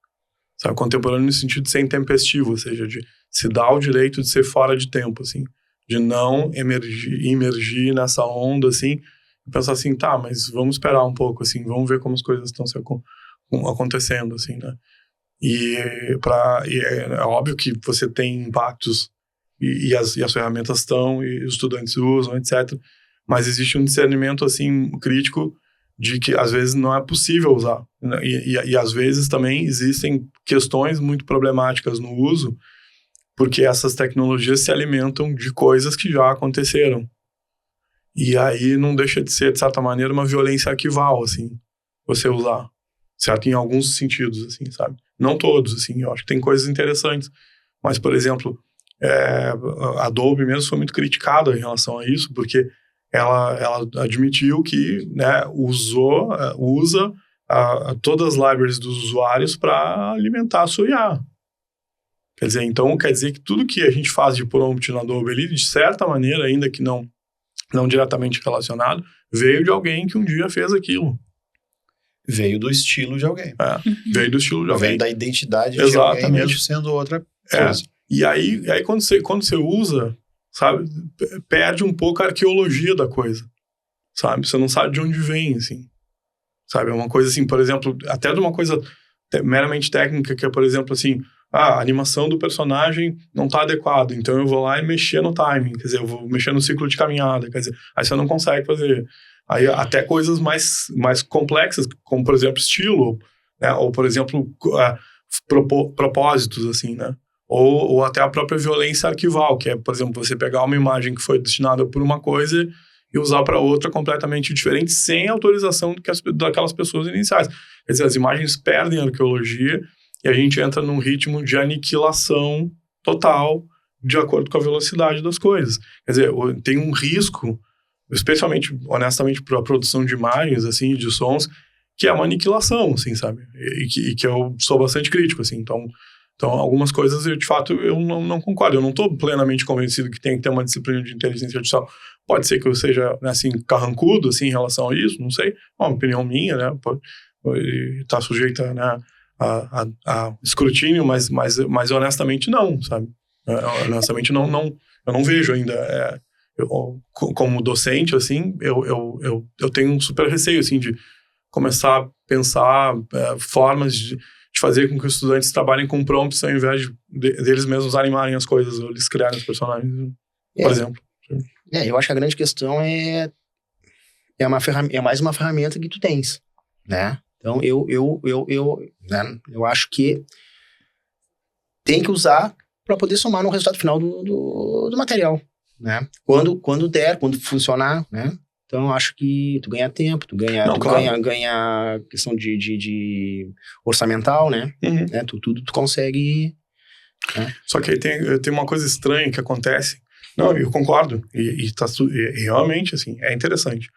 Sabe? Contemporâneo no sentido de ser intempestivo, ou seja, de se dar o direito de ser fora de tempo, assim, de não emergir nessa onda, assim, e pensar assim, tá, mas vamos esperar um pouco, assim, vamos ver como as coisas estão acontecendo, assim, né? E é óbvio que você tem impactos e as ferramentas estão, e os estudantes usam, etc. Mas existe um discernimento, assim, crítico de que às vezes não é possível usar, né? E às vezes também existem questões muito problemáticas no uso, porque essas tecnologias se alimentam de coisas que já aconteceram. E aí não deixa de ser, de certa maneira, uma violência arquival, assim, você usar, certo? Em alguns sentidos, assim, sabe? Não todos, assim, eu acho que tem coisas interessantes. Mas, por exemplo, a Adobe mesmo foi muito criticada em relação a isso, porque ela admitiu que, né, usa todas as libraries dos usuários para alimentar a sua IA. Quer dizer, então, quer dizer que tudo que a gente faz de prompt na Adobe ali, de certa maneira, ainda que não diretamente relacionado, veio de alguém que um dia fez aquilo. Veio do estilo de alguém. Veio do estilo de alguém. Veio da identidade Exatamente. de alguém, mesmo sendo outra coisa. E aí quando você usa, sabe, perde um pouco a arqueologia da coisa, sabe? Você não sabe de onde vem, assim. Sabe? É uma coisa assim, por exemplo, até de uma coisa meramente técnica, que é, por exemplo, assim, a animação do personagem não está adequada, então eu vou lá e mexer no timing, quer dizer, eu vou mexer no ciclo de caminhada, quer dizer, aí você não consegue fazer. Aí até coisas mais complexas, como, por exemplo, estilo, né? Ou, por exemplo, propósitos, assim, né? Ou até a própria violência arquival, que é, por exemplo, você pegar uma imagem que foi destinada por uma coisa e usar para outra completamente diferente, sem autorização daquelas pessoas iniciais. Quer dizer, as imagens perdem a arqueologia e a gente entra num ritmo de aniquilação total de acordo com a velocidade das coisas. Quer dizer, tem um risco, especialmente, honestamente, para a produção de imagens, assim, de sons, que é uma aniquilação, assim, sabe? E que eu sou bastante crítico, assim. Então algumas coisas, de fato, eu não concordo. Eu não estou plenamente convencido que tem que ter uma disciplina de inteligência artificial. Pode ser que eu seja, né, assim, carrancudo, assim, em relação a isso, não sei. É uma opinião minha, né? Está sujeita, né, a escrutínio, mas honestamente não, sabe? Honestamente eu não vejo ainda. Como docente, assim, eu tenho um super receio, assim, de começar a pensar formas de fazer com que os estudantes trabalhem com prompts ao invés deles mesmos animarem as coisas, ou eles criarem os personagens, por exemplo. Eu acho que a grande questão é mais uma ferramenta que tu tens, né? Então, eu acho que tem que usar para poder somar no resultado final do material, né? Quando funcionar, né? Então, eu acho que tu ganha tempo, ganha questão de orçamental, né? Uhum. Né? Tu consegue... Né? Só que aí tem uma coisa estranha que acontece. Não, eu concordo. E realmente, assim, é interessante.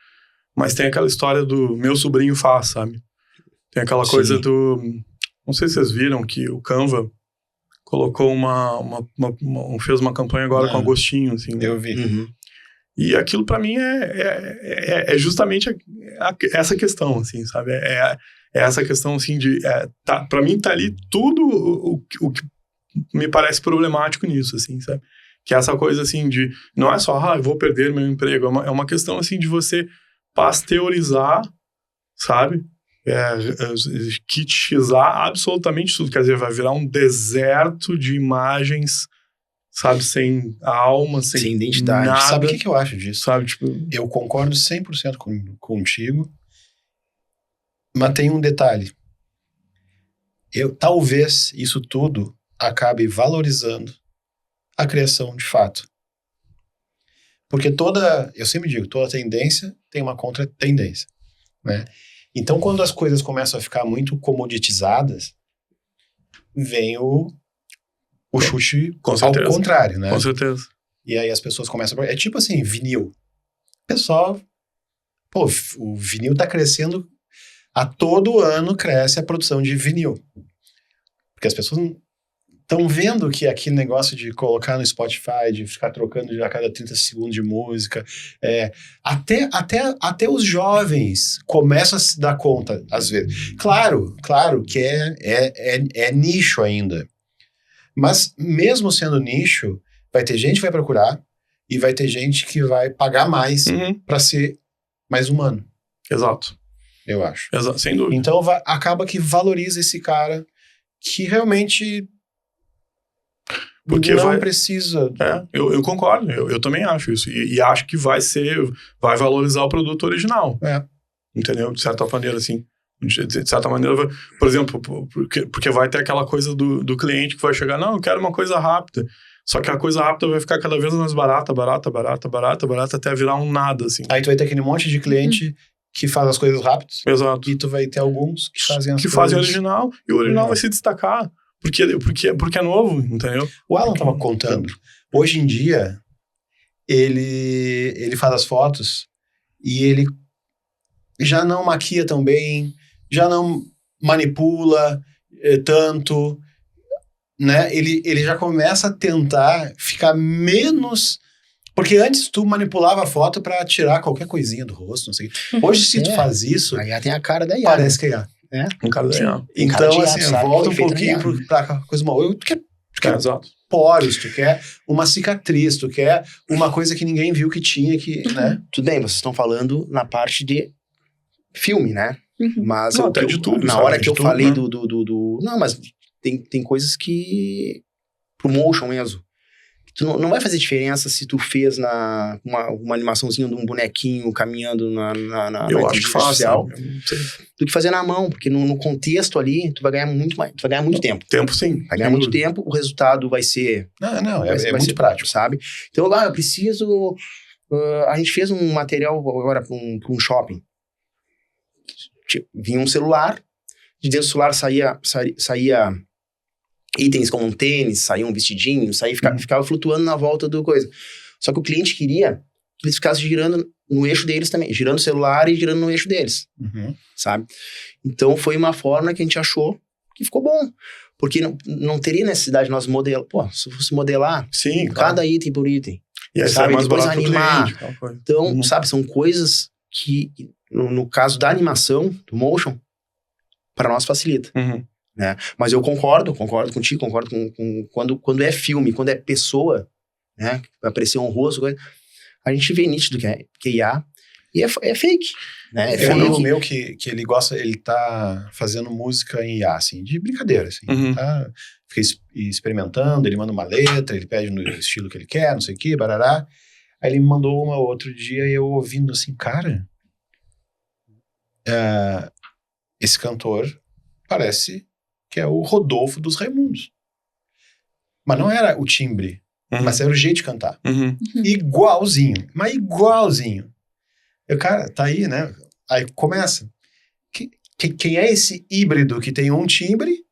Mas tem aquela história do meu sobrinho faz, sabe? Tem aquela coisa do... Não sei se vocês viram que o Canva colocou fez uma campanha agora com Agostinho, assim. Eu vi. Uhum. E aquilo para mim é justamente essa questão, assim, sabe? É essa questão, assim, de... para mim tá ali tudo o que me parece problemático nisso, assim, sabe? Que é essa coisa, assim, de... Não é só, eu vou perder meu emprego. É uma questão, assim, de você pasteurizar, sabe? Kitizar absolutamente tudo. Quer dizer, vai virar um deserto de imagens, sabe? Sem alma, sem identidade. Nada. Sabe o que eu acho disso? Sabe, tipo... Eu concordo 100% contigo, mas tem um detalhe. talvez isso tudo acabe valorizando a criação de fato. Porque eu sempre digo, toda tendência tem uma contra-tendência, né? Então, quando as coisas começam a ficar muito comoditizadas, vem o chute ao contrário, né? Com certeza. E aí as pessoas começam... É tipo assim, vinil. O pessoal... Pô, o vinil tá crescendo... A todo ano cresce a produção de vinil. Porque as pessoas estão vendo que aquele negócio de colocar no Spotify, de ficar trocando a cada 30 segundos de música, até os jovens começam a se dar conta, às vezes. Claro que é nicho ainda. Mas mesmo sendo nicho, vai ter gente que vai procurar e vai ter gente que vai pagar mais para ser mais humano. Exato. Eu acho. Exato, sem dúvida. Então acaba que valoriza esse cara que realmente porque não precisa. Eu concordo, eu também acho isso. E acho que vai valorizar o produto original. Entendeu? De certa maneira, assim. De certa maneira, por exemplo, porque vai ter aquela coisa do cliente que vai chegar, não, eu quero uma coisa rápida. Só que a coisa rápida vai ficar cada vez mais barata, até virar um nada, assim. Aí tu vai ter aquele monte de cliente que faz as coisas rápidas. Exato. E tu vai ter alguns que fazem as coisas... Que fazem original, e o original vai se destacar. Porque é novo, entendeu? O Alan tava contando. Hoje em dia, ele faz as fotos e ele já não maquia tão bem, já não manipula tanto, né? Ele já começa a tentar ficar menos... Porque antes tu manipulava a foto pra tirar qualquer coisinha do rosto, não sei. Hoje, se tu faz isso... Aí tem a cara da IA. Parece que é IA. Um cara da IA. Então, assim, volta um pouquinho pra coisa mal. Tu quer poros, tu quer uma cicatriz, tu quer uma coisa que ninguém viu que tinha, né? Tudo bem, vocês estão falando na parte de filme, né? Mas não, até de tudo, na hora que eu falei, né? Não, mas tem coisas que... Pro motion mesmo. Tu não vai fazer diferença se tu fez uma animaçãozinha de um bonequinho caminhando na eu acho que faz, do que fazer na mão, porque no contexto ali tu vai ganhar muito mais, tu vai ganhar muito tempo. Tempo, sim. Vai ganhar muito tempo, o resultado vai ser... É muito prático, sabe? Então, eu preciso... a gente fez um material agora para um shopping. Vinha um celular, de dentro do celular saía itens como um tênis, saía um vestidinho, ficava flutuando na volta do coisa. Só que o cliente queria que eles ficassem girando no eixo deles também, girando o celular e girando no eixo deles, sabe? Então foi uma forma que a gente achou que ficou bom, porque não teria necessidade de nós modelar. Pô, se fosse modelar cada item por item, e aí sabe? Mais depois animar. Cliente, então, sabe, são coisas que, no caso da animação, do motion, para nós facilita. Né? Mas eu concordo contigo, concordo com quando é filme, quando é pessoa, né? Vai aparecer um rosto, a gente vê nítido que é IA e é fake, né? É um amigo meu que ele gosta, ele tá fazendo música em IA, assim, de brincadeira, assim, tá? Fica experimentando, ele manda uma letra, ele pede no estilo que ele quer, não sei o que, barará. Aí ele me mandou uma outro dia e eu ouvindo assim, cara, esse cantor parece que é o Rodolfo dos Raimundos. Mas não era o timbre, mas era o jeito de cantar. Igualzinho, mas igualzinho. Eu, cara, tá aí, né? Aí começa. Quem é esse híbrido que tem um timbre,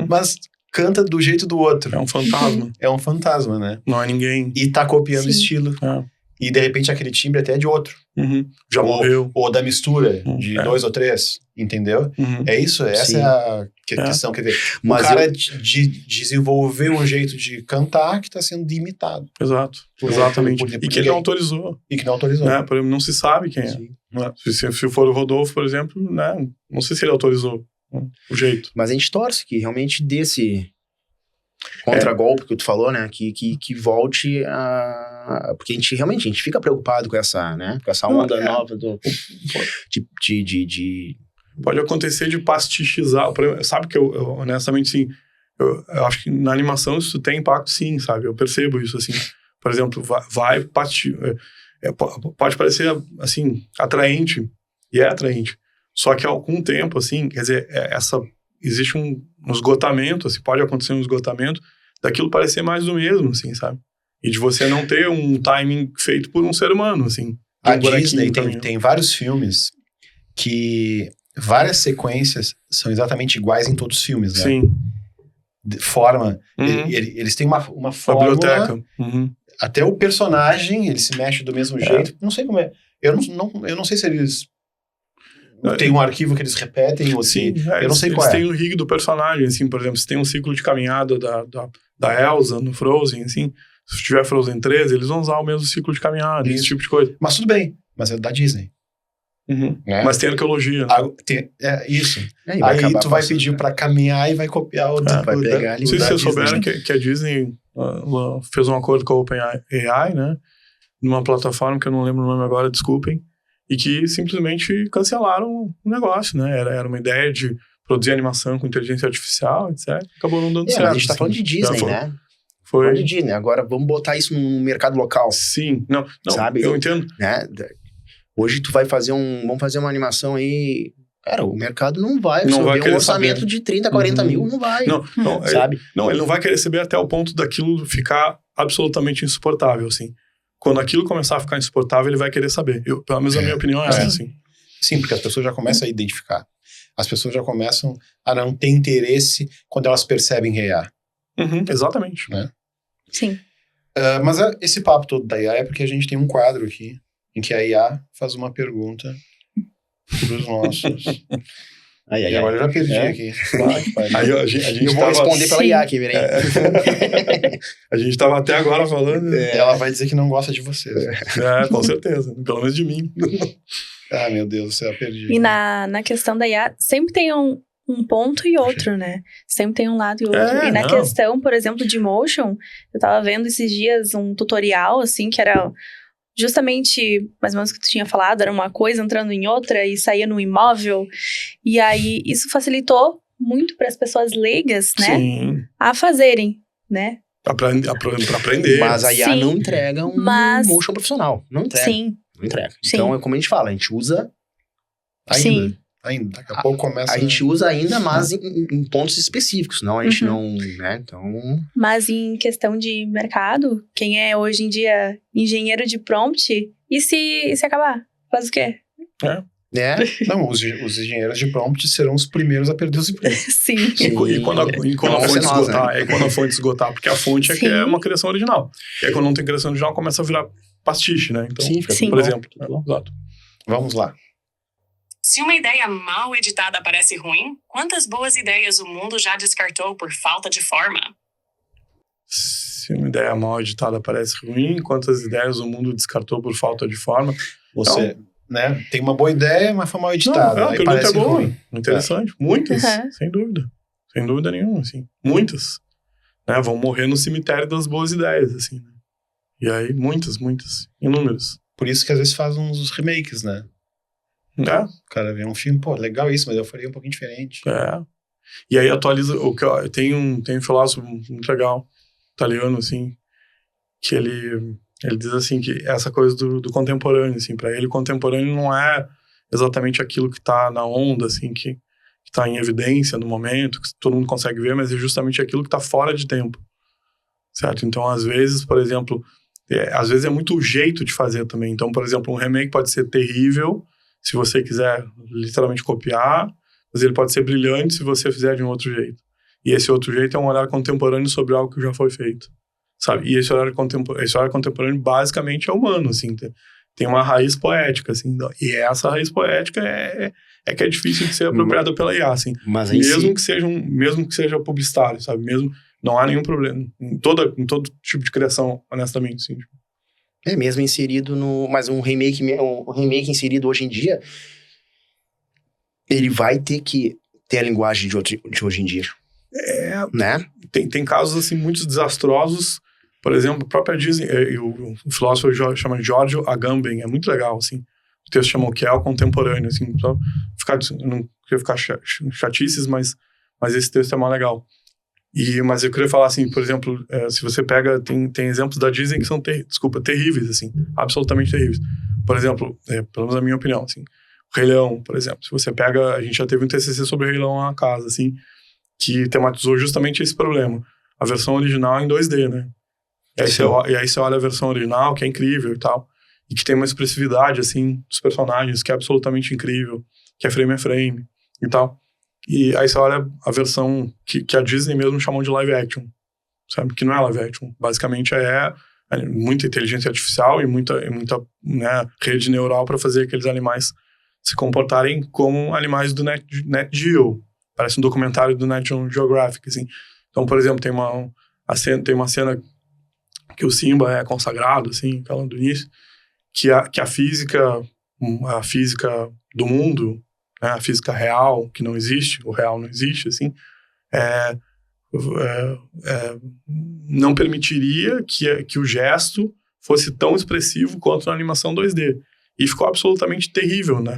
mas canta do jeito do outro? É um fantasma. É um fantasma, né? Não é ninguém. E tá copiando o estilo. E de repente aquele timbre até é de outro. Já morreu. Ou da mistura de 2 ou 3, entendeu? É isso, essa é a questão. Quer dizer, mas o cara desenvolveu um jeito de cantar que está sendo imitado. Exato, exatamente. E que ele não autorizou. Né? Não se sabe quem é. Se for o Rodolfo, por exemplo, né? Não sei se ele autorizou o jeito. Mas a gente torce que realmente desse contragolpe que tu falou, né? Que volte a... Porque a gente fica preocupado com essa, né? Com essa onda nova de... Pode acontecer de pastichizar. Sabe que eu honestamente, sim, eu acho que na animação isso tem impacto, sim, sabe? Eu percebo isso, assim. Por exemplo, pode parecer, assim, atraente, e é atraente. Só que com o tempo, assim, quer dizer, existe um esgotamento, assim, pode acontecer um esgotamento daquilo parecer mais do mesmo, assim, sabe? E de você não ter um timing feito por um ser humano, assim. A Disney tem vários filmes que várias sequências são exatamente iguais em todos os filmes, né? Sim. Forma. Eles têm uma fórmula. Biblioteca. Até o personagem, ele se mexe do mesmo jeito. Não sei como é. Eu não sei se eles tem um arquivo que eles repetem ou se... eu não sei qual é. Eles têm o rig do personagem, assim, por exemplo, se tem um ciclo de caminhada da Elsa no Frozen, assim, se tiver Frozen 13, eles vão usar o mesmo ciclo de caminhada, esse tipo de coisa. Mas tudo bem, mas é da Disney. Né? Mas tem arqueologia, né? Isso. Aí tu vai pedir pra caminhar e vai copiar o... vai pegar ali. Não sei se vocês souberam que a Disney fez um acordo com a OpenAI, né? Numa plataforma que eu não lembro o nome agora, desculpem, e que simplesmente cancelaram o negócio, né? Era uma ideia de produzir animação com inteligência artificial, etc. Acabou não dando certo. Mas a gente tá falando de Disney, né? Foi. Falando de Disney. Agora vamos botar isso no mercado local. Sim. Não, sabe? Eu entendo. Né? Hoje tu vai fazer vamos fazer uma animação aí... Cara, o mercado não vai absorver um orçamento saber. De 30, 40 mil, não vai. Não, sabe? Ele não vai querer receber até o ponto daquilo ficar absolutamente insuportável, assim. Quando aquilo começar a ficar insuportável, ele vai querer saber. Pelo menos a minha opinião é essa, assim. Sim, porque as pessoas já começam a identificar. As pessoas já começam a não ter interesse quando elas percebem que é IA. Exatamente. Né? Sim. Mas esse papo todo da IA é porque a gente tem um quadro aqui em que a IA faz uma pergunta para os nossos... E agora eu já perdi aqui. Aí a gente eu vou responder pela IA aqui, peraí. A gente tava até agora falando. Ela vai dizer que não gosta de vocês. Com certeza. Pelo menos de mim. Meu Deus do céu, perdi. E na questão da IA, sempre tem um ponto e outro, né? Sempre tem um lado e outro. E na questão, por exemplo, de motion, eu tava vendo esses dias um tutorial, assim, que era... justamente, mais ou menos o que tu tinha falado, era uma coisa entrando em outra e saía no imóvel. E aí, isso facilitou muito para as pessoas leigas, né? Sim. A fazerem, né? Pra aprender. Mas a IA não entrega um motion profissional. Não entrega. Sim. Não entrega. Então, é como a gente fala, a gente usa ainda. Ainda. Daqui a pouco começa... A gente usa ainda, mas em pontos específicos. Não, a gente não... né? Então... Mas em questão de mercado, quem é hoje em dia engenheiro de prompt, e se acabar? Faz o quê? Não, os engenheiros de prompt serão os primeiros a perder os empregos. Sim. E quando a fonte esgotar, quando a fonte esgotar, porque a fonte que é uma criação original. E aí quando não tem criação original, começa a virar pastiche, né? Então, por exemplo. Exato. Vamos lá. Se uma ideia mal editada parece ruim, quantas boas ideias o mundo já descartou por falta de forma? Se uma ideia mal editada parece ruim, quantas ideias o mundo descartou por falta de forma? Você... né? Tem uma boa ideia, mas foi mal editada. A pergunta é boa. Ruim. Interessante. Muitas, sem dúvida. Sem dúvida nenhuma, assim. Muitas. Né? Vão morrer no cemitério das boas ideias, assim. Né? E aí, muitas. Inúmeras. Por isso que às vezes faz uns remakes, né? O cara vê um filme, legal isso, mas eu faria um pouquinho diferente. E aí atualiza... Tem um filósofo muito legal, italiano, assim, que ele diz assim que essa coisa do contemporâneo, assim, para ele o contemporâneo não é exatamente aquilo que tá na onda, assim, que tá em evidência no momento, que todo mundo consegue ver, mas é justamente aquilo que tá fora de tempo, certo? Então, às vezes, por exemplo, às vezes é muito o jeito de fazer também. Então, por exemplo, um remake pode ser terrível, se você quiser literalmente copiar, mas ele pode ser brilhante se você fizer de um outro jeito. E esse outro jeito é um olhar contemporâneo sobre algo que já foi feito. Sabe? E esse olhar contemporâneo basicamente é humano, assim, tem uma raiz poética, assim, e essa raiz poética que é difícil de ser apropriada pela IA, assim, mas mesmo que seja publicitário, sabe, mesmo, não há nenhum problema, em todo tipo de criação, honestamente, assim. Mesmo inserido mas um remake inserido hoje em dia, ele vai ter que ter a linguagem de hoje em dia. Né? Tem casos, assim, muito desastrosos. Por exemplo, a própria Disney, o filósofo chama Giorgio Agamben, é muito legal, assim. O texto chama o que é o contemporâneo, assim, só não queria ficar chatices, mas esse texto é mais legal. Mas eu queria falar, assim, por exemplo, se você pega, tem exemplos da Disney que são, terríveis, assim, absolutamente terríveis. Por exemplo, pelo menos na minha opinião, assim, Rei Leão, por exemplo. Se você pega... A gente já teve um TCC sobre Rei Leão na casa, assim, que tematizou justamente esse problema. A versão original em 2D, né? E aí você olha a versão original, que é incrível e tal, e que tem uma expressividade, assim, dos personagens, que é absolutamente incrível, que é frame a frame e tal. E aí você olha a versão que a Disney mesmo chamou de live action, sabe? Que não é live action. Basicamente é muita inteligência artificial e muita né, rede neural para fazer aqueles animais se comportarem como animais do Net Geo. Parece um documentário do National Geographic, assim. Então, por exemplo, tem uma cena que o Simba é consagrado, assim, aquela do início, que a física do mundo, né, a física real, que não existe, o real não existe, assim, não permitiria que o gesto fosse tão expressivo quanto na animação 2D. E ficou absolutamente terrível, né?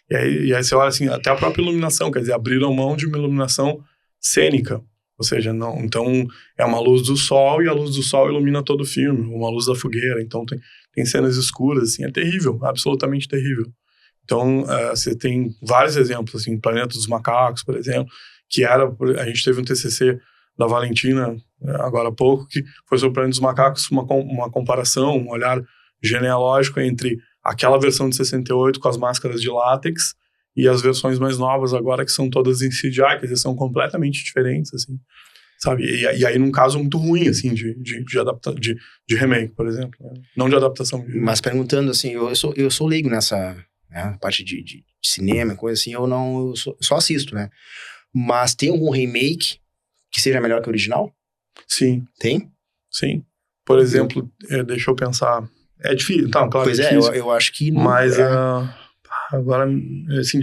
E aí você olha assim, até a própria iluminação, quer dizer, abriram mão de uma iluminação cênica. Ou seja, não, então é uma luz do sol e a luz do sol ilumina todo o filme, uma luz da fogueira, então tem cenas escuras, assim, é terrível, absolutamente terrível. Então, você tem vários exemplos, assim, Planeta dos Macacos, por exemplo, a gente teve um TCC da Valentina, agora há pouco, que foi sobre o Planeta dos Macacos, uma comparação, um olhar genealógico entre aquela versão de 68 com as máscaras de látex e as versões mais novas agora, que são todas em CGI, quer dizer, são completamente diferentes, assim, sabe? E aí num caso muito ruim, assim, de remake, por exemplo, né? Não de adaptação. Mas perguntando, assim, eu sou leigo nessa, né, parte de cinema, coisa assim, eu só assisto, né? Mas tem algum remake que seja melhor que o original? Sim. Tem? Sim. Por exemplo, deixa eu pensar. É difícil, então, claro, pois é difícil. Eu acho que não. Mas, agora, assim,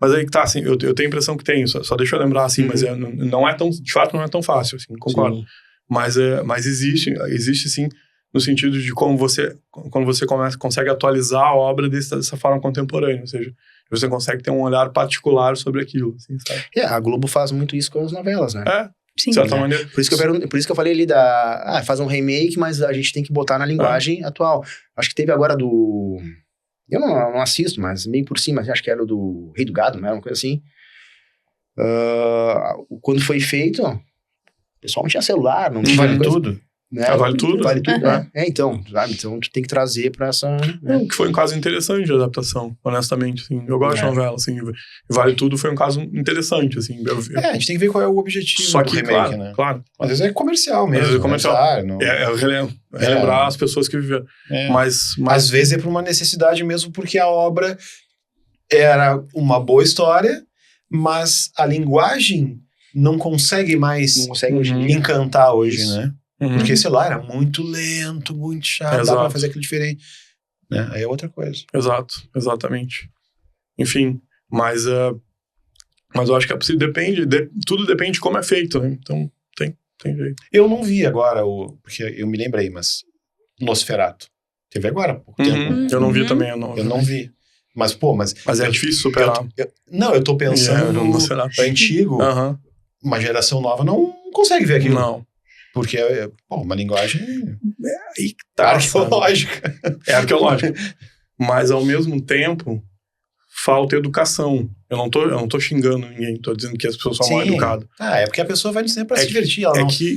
mas aí que tá, assim, eu tenho a impressão que tem, só deixa eu lembrar, assim, mas não é tão, de fato, não é tão fácil, assim, concordo. Sim. Mas existe, sim, no sentido de quando você consegue atualizar a obra dessa forma contemporânea, ou seja, você consegue ter um olhar particular sobre aquilo, assim, sabe? A Globo faz muito isso com as novelas, né? Sim, de certa maneira. Por isso que eu falei ali faz um remake, mas a gente tem que botar na linguagem atual. Acho que teve agora eu não assisto, mas meio por cima, acho que era do Rei do Gado, né? Uma coisa assim. Quando foi feito, o pessoal não tinha celular, não tinha Vale coisa, tudo. né? Vale tudo? Vale tudo, né? Então, sabe? Então, tu tem que trazer pra essa... Né? Que foi um caso interessante de adaptação, honestamente, assim. Eu gosto de novela, assim. Vale Tudo foi um caso interessante, assim. A gente tem que ver qual é o objetivo só do que, remake, né? Claro. Às vezes é comercial mesmo. Às vezes é comercial. Não... relembrar as pessoas que viveram. Mas... Às vezes é por uma necessidade mesmo, porque a obra era uma boa história, mas a linguagem não consegue mais encantar hoje, né? Porque, sei lá, era muito lento, muito chato, dá pra fazer aquilo diferente. Né? Aí é outra coisa. Exato, exatamente. Enfim, mas eu acho que tudo depende de como é feito, né? Então, tem jeito. Eu não vi agora, porque eu me lembrei, mas Nosferatu. Teve agora, há pouco tempo. Eu não vi também. Eu não vi. Mas é difícil superar. Eu tô pensando no antigo, uma geração nova não consegue ver aquilo. Não. Porque é uma linguagem arqueológica. É arqueológica. Mas, ao mesmo tempo, falta educação. Eu não tô xingando ninguém, tô dizendo que as pessoas são mal educadas. É porque a pessoa vai no cinema pra se divertir.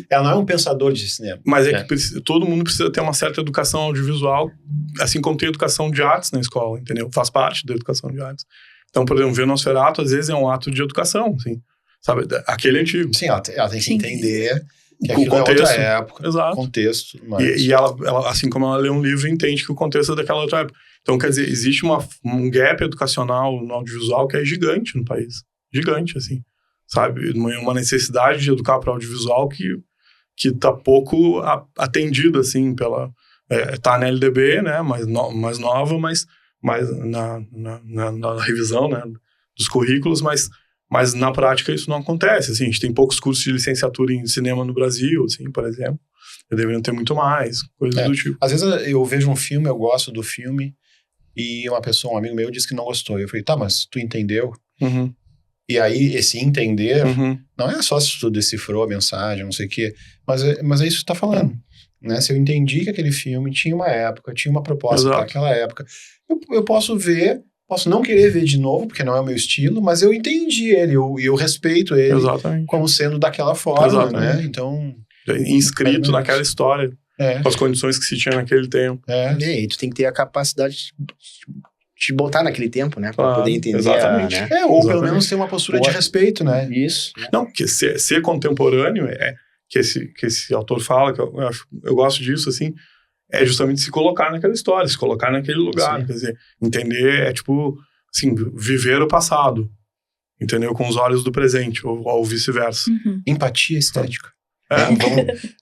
Ela não é um pensador de cinema. Mas que todo mundo precisa ter uma certa educação audiovisual, assim como tem educação de artes na escola, entendeu? Faz parte da educação de artes. Então, por exemplo, ver Nosferatu, às vezes, é um ato de educação, assim, sabe? Aquele antigo. Sim, ela tem que entender... Que o contexto, é outra época, exato. Contexto. Mas... E ela, assim como ela lê um livro, entende que o contexto é daquela outra época. Então, quer dizer, existe um gap educacional no audiovisual que é gigante no país. Gigante, assim. Sabe? Uma necessidade de educar para o audiovisual que tá pouco atendido, assim, tá na LDB, né? Mais nova, mas na revisão, né? Dos currículos, mas na prática isso não acontece, assim, a gente tem poucos cursos de licenciatura em cinema no Brasil, assim, por exemplo, deveriam ter muito mais, coisas do tipo. Às vezes eu vejo um filme, eu gosto do filme, e um amigo meu disse que não gostou, eu falei, tá, mas tu entendeu? E aí, esse entender, não é só se tu decifrou a mensagem, não sei o quê, mas é isso que tu tá falando, né? Se eu entendi que aquele filme tinha uma época, tinha uma proposta para aquela época, eu posso ver, Posso não querer ver de novo, porque não é o meu estilo, mas eu entendi ele, eu respeito ele Exatamente. como sendo daquela forma, Exatamente. né? Então... Inscrito naquela história, com as condições que se tinha naquele tempo. E tu tem que ter a capacidade de te botar naquele tempo, né? Pra poder entender. Exatamente. Né? Ou pelo Exatamente. menos ter uma postura de respeito, né? Isso. Não, porque ser contemporâneo, que esse autor fala, que eu gosto disso, assim, é justamente se colocar naquela história, se colocar naquele lugar. Sim. Quer dizer, entender tipo, assim, viver o passado, entendeu? Com os olhos do presente, ou vice-versa. Empatia estética.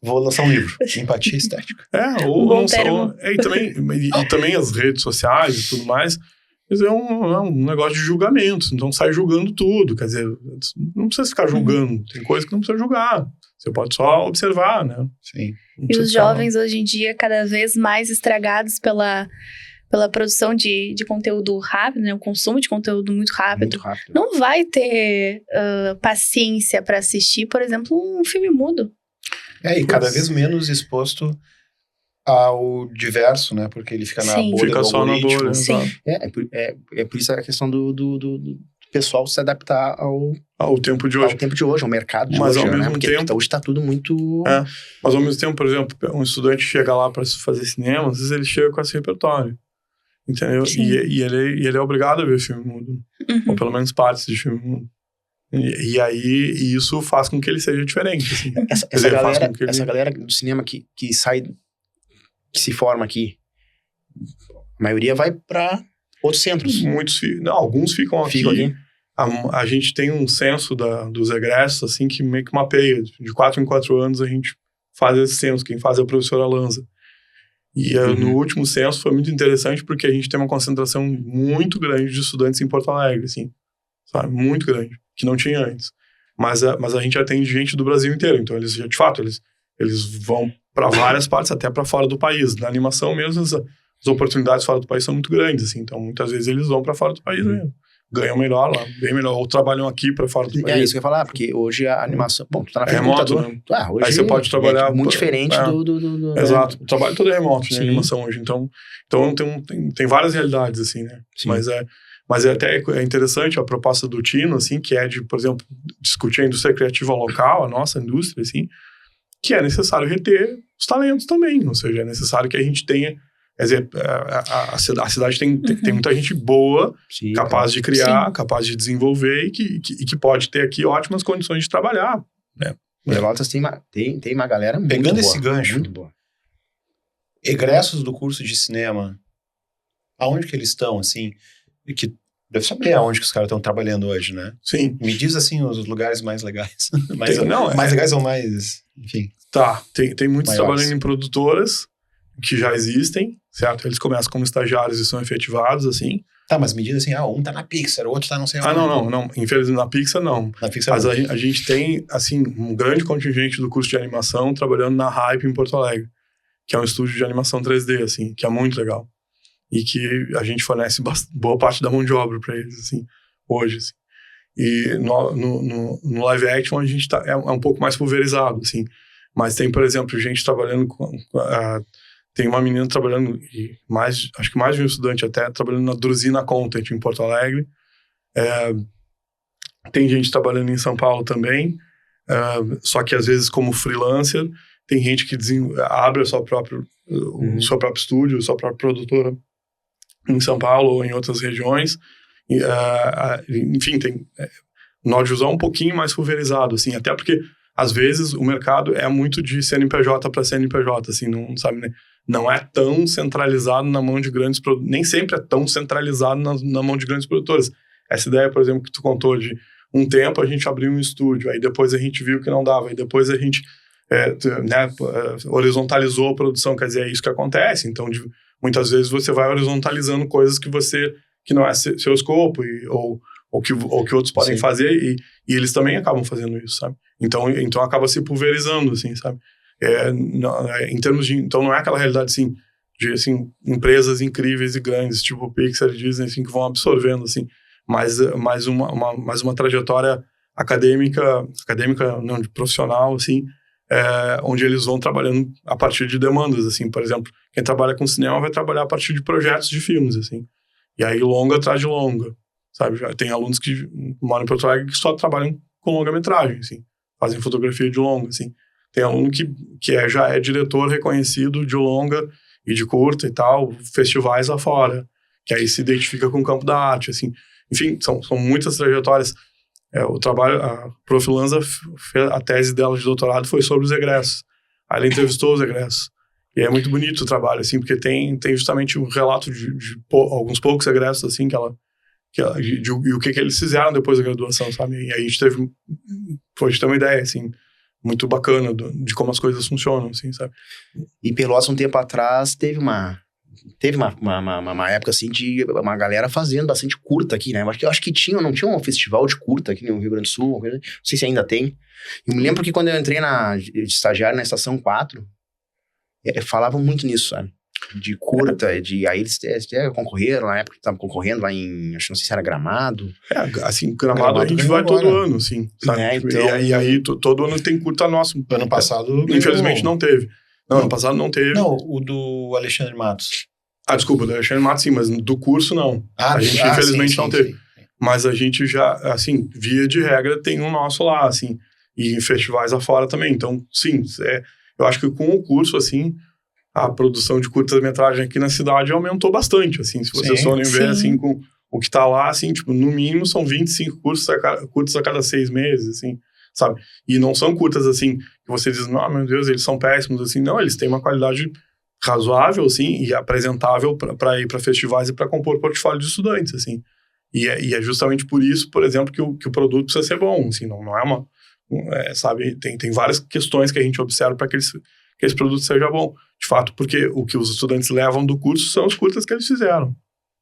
Vou lançar um livro. Empatia estética. Ou bom não termo. são. E também as redes sociais e tudo mais. Mas é um negócio de julgamentos. Então sai julgando tudo. Quer dizer, não precisa ficar julgando. Tem coisa que não precisa julgar. Você pode só observar, né? Sim. E os jovens hoje em dia cada vez mais estragados pela produção de conteúdo rápido, né? O consumo de conteúdo muito rápido. Muito rápido. Não vai ter paciência para assistir, por exemplo, um filme mudo. E cada vez menos exposto ao diverso, né? Porque ele fica na Sim. bolha Fica do só na algoritmo. bolha. Sim. Exato. É por isso a questão do pessoal se adaptar Ao tempo de ao hoje. tempo de hoje, ao mercado de Mas hoje, ao né? mesmo Porque tempo- hoje tá tudo muito... Mas ao mesmo tempo, por exemplo, um estudante chega lá para fazer cinema, às vezes ele chega com esse repertório. Entendeu? Sim. E ele é obrigado a ver filme mudo. Ou pelo menos partes de filme mudo. E aí isso faz com que ele seja diferente. Assim. Essa Quer dizer, faz galera, com que ele- essa galera do cinema que sai, que se forma aqui, a maioria vai para outros centros. Alguns ficam aqui. Ficam aqui. A gente tem um censo dos egressos, assim, que meio que mapeia. De 4 em 4 anos a gente faz esse censo. Quem faz é a professora Lanza. E no último censo foi muito interessante porque a gente tem uma concentração muito grande de estudantes em Porto Alegre, assim, sabe? Muito grande, que não tinha antes. Mas a gente atende gente do Brasil inteiro, então eles, de fato, eles vão para várias partes, até para fora do país. Na animação mesmo, as oportunidades fora do país são muito grandes, assim, então muitas vezes eles vão para fora do país mesmo. Ganham melhor lá, bem melhor, ou trabalham aqui para fora do país. É isso que eu ia falar, porque hoje a animação... Bom, tu tá na frente do remoto, computador. né? Hoje Aí você pode trabalhar... é muito diferente do Exato, o trabalho todo é remoto, né, Sim. animação hoje, então tem várias realidades, assim, né, Sim. mas até interessante a proposta do Tino, assim, que é de, por exemplo, discutir a indústria criativa local, a nossa indústria, assim, que é necessário reter os talentos também, ou seja, é necessário que a gente tenha, quer dizer, a cidade tem muita gente boa, Sim, capaz de criar, Sim. capaz de desenvolver e que pode ter aqui ótimas condições de trabalhar, né. Pelotas tem uma galera muito Pegando boa, esse gancho. muito boa. Egressos do curso de cinema, aonde que eles estão, assim? E que deve saber aonde que os caras estão trabalhando hoje, né? Sim. Me diz, assim, os lugares mais legais. Não, mais legais ou mais... Enfim. Tá, tem muitos Maiores. trabalhando em produtoras que já existem, certo? Eles começam como estagiários e são efetivados, assim. Tá, mas me diz assim, um tá na Pixar, o outro tá não sei onde. Não. Infelizmente, na Pixar, não. Na Pixar Mas não. a gente tem, assim, um grande contingente do curso de animação trabalhando na Hype em Porto Alegre, que é um estúdio de animação 3D, assim, que é muito legal. E que a gente fornece boa parte da mão de obra para eles, assim, hoje, assim. E no live action a gente é um pouco mais pulverizado, assim. Mas tem, por exemplo, gente trabalhando tem uma menina trabalhando, acho que mais de um estudante até, trabalhando na Druzina Content em Porto Alegre. Tem gente trabalhando em São Paulo também, só que às vezes como freelancer. Tem gente que abre o seu próprio estúdio, sua própria produtora em São Paulo ou em outras regiões. Enfim, no audiovisual um pouquinho mais pulverizado, assim, até porque às vezes o mercado é muito de CNPJ para CNPJ, assim, não sabe, né? Não é tão centralizado na mão de grandes nem sempre é tão centralizado na mão de grandes produtoras. Essa ideia, por exemplo, que tu contou de um tempo a gente abriu um estúdio, aí depois a gente viu que não dava, aí depois a gente horizontalizou a produção, quer dizer, é isso que acontece. Então, muitas vezes você vai horizontalizando coisas que não é seu escopo, ou que outros podem Sim. fazer, e eles também acabam fazendo isso, sabe? Então acaba se pulverizando, assim, sabe? Em termos de... Então não é aquela realidade, assim, de assim, empresas incríveis e grandes, tipo Pixar e Disney, assim, que vão absorvendo, assim, mais uma trajetória acadêmica não, de profissional, assim, onde eles vão trabalhando a partir de demandas, assim, por exemplo, quem trabalha com cinema vai trabalhar a partir de projetos de filmes, assim, E aí longa atrás de longa, sabe? Já tem alunos que moram em Porto Alegre que só trabalham com longa-metragem, assim. Fazem fotografia de longa, assim. Tem aluno que já é diretor reconhecido de longa e de curta e tal, festivais lá fora, que aí se identifica com o campo da arte, assim. Enfim, são muitas trajetórias. O trabalho, a Prof. Lanza, a tese dela de doutorado foi sobre os egressos. Aí ela entrevistou os egressos. E é muito bonito o trabalho, assim, porque tem justamente um relato de alguns poucos egressos, assim, e o que eles fizeram depois da graduação, sabe? E aí a gente pode ter uma ideia, assim, muito bacana de como as coisas funcionam, assim, sabe? E Pelotas, um tempo atrás, teve uma época, assim, de uma galera fazendo bastante curta aqui, né? Eu acho que não tinha um festival de curta aqui no Rio Grande do Sul, não sei se ainda tem. Eu me lembro que quando eu entrei de estagiário na Estação 4, falavam muito nisso, sabe? De curta, aí eles concorreram, na época que estavam concorrendo lá em, acho que não sei se era Gramado. Assim, Gramado a gente vai todo ano, assim, sabe? Então... E aí todo ano tem curta nosso. Ano passado... Infelizmente não teve. Não, ano passado não teve. Não, o do Alexandre Matos. Desculpa, do Alexandre Matos sim, mas do curso não. A gente infelizmente não teve. Sim. Mas a gente já, assim, via de regra, tem um nosso lá, assim, e em festivais afora também. Então, sim, eu acho que com o curso, assim, a produção de curtas-metragem aqui na cidade aumentou bastante, assim, se vocês forem ver, assim, com o que tá lá, assim, tipo, no mínimo são 25 curtas a cada 6 meses, assim, sabe? E não são curtas, assim, que você diz, não, meu Deus, eles são péssimos, assim, não, eles têm uma qualidade razoável, assim, e apresentável para ir para festivais e para compor portfólio de estudantes, assim. E é justamente por isso, por exemplo, que o produto precisa ser bom, assim, não é uma... sabe, tem várias questões que a gente observa para que esse produto seja bom. De fato, porque o que os estudantes levam do curso são os curtas que eles fizeram,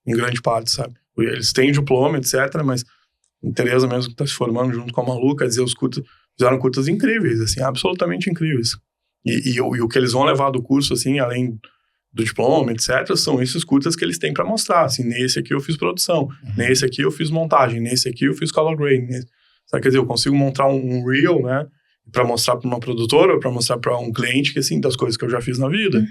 em grande parte, sabe? Eles têm diploma, etc., mas a Tereza mesmo que está se formando junto com a Malu, quer dizer, os curtas fizeram curtas incríveis, assim, absolutamente incríveis. E o que eles vão levar do curso, assim, além do diploma, etc., são esses curtas que eles têm para mostrar, assim, nesse aqui eu fiz produção, nesse aqui eu fiz montagem, nesse aqui eu fiz color grading, sabe? Quer dizer, eu consigo montar um reel, né, para mostrar para uma produtora, para mostrar para um cliente, que assim, das coisas que eu já fiz na vida,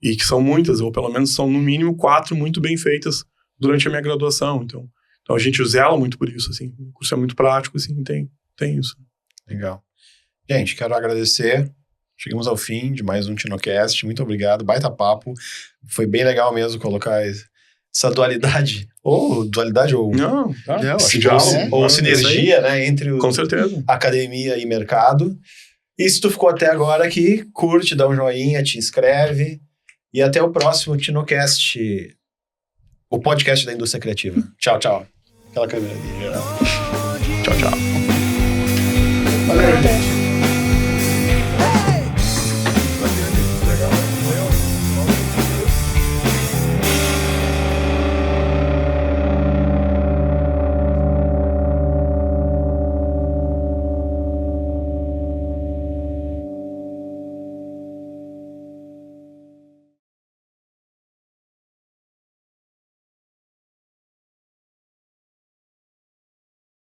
e que são muitas, ou pelo menos são no mínimo 4 muito bem feitas durante a minha graduação, então a gente zela muito por isso, assim, o curso é muito prático, assim, tem isso. Legal. Gente, quero agradecer. Chegamos ao fim de mais um TinoCast. Muito obrigado. Baita papo. Foi bem legal mesmo colocar essa dualidade. Ou sinergia, né? Entre com certeza. Academia e mercado. E se tu ficou até agora aqui, curte, dá um joinha, te inscreve. E até o próximo TinoCast, o podcast da indústria criativa. Tchau, tchau. Aquela câmera ali, geral. Tchau, tchau. Valeu, gente.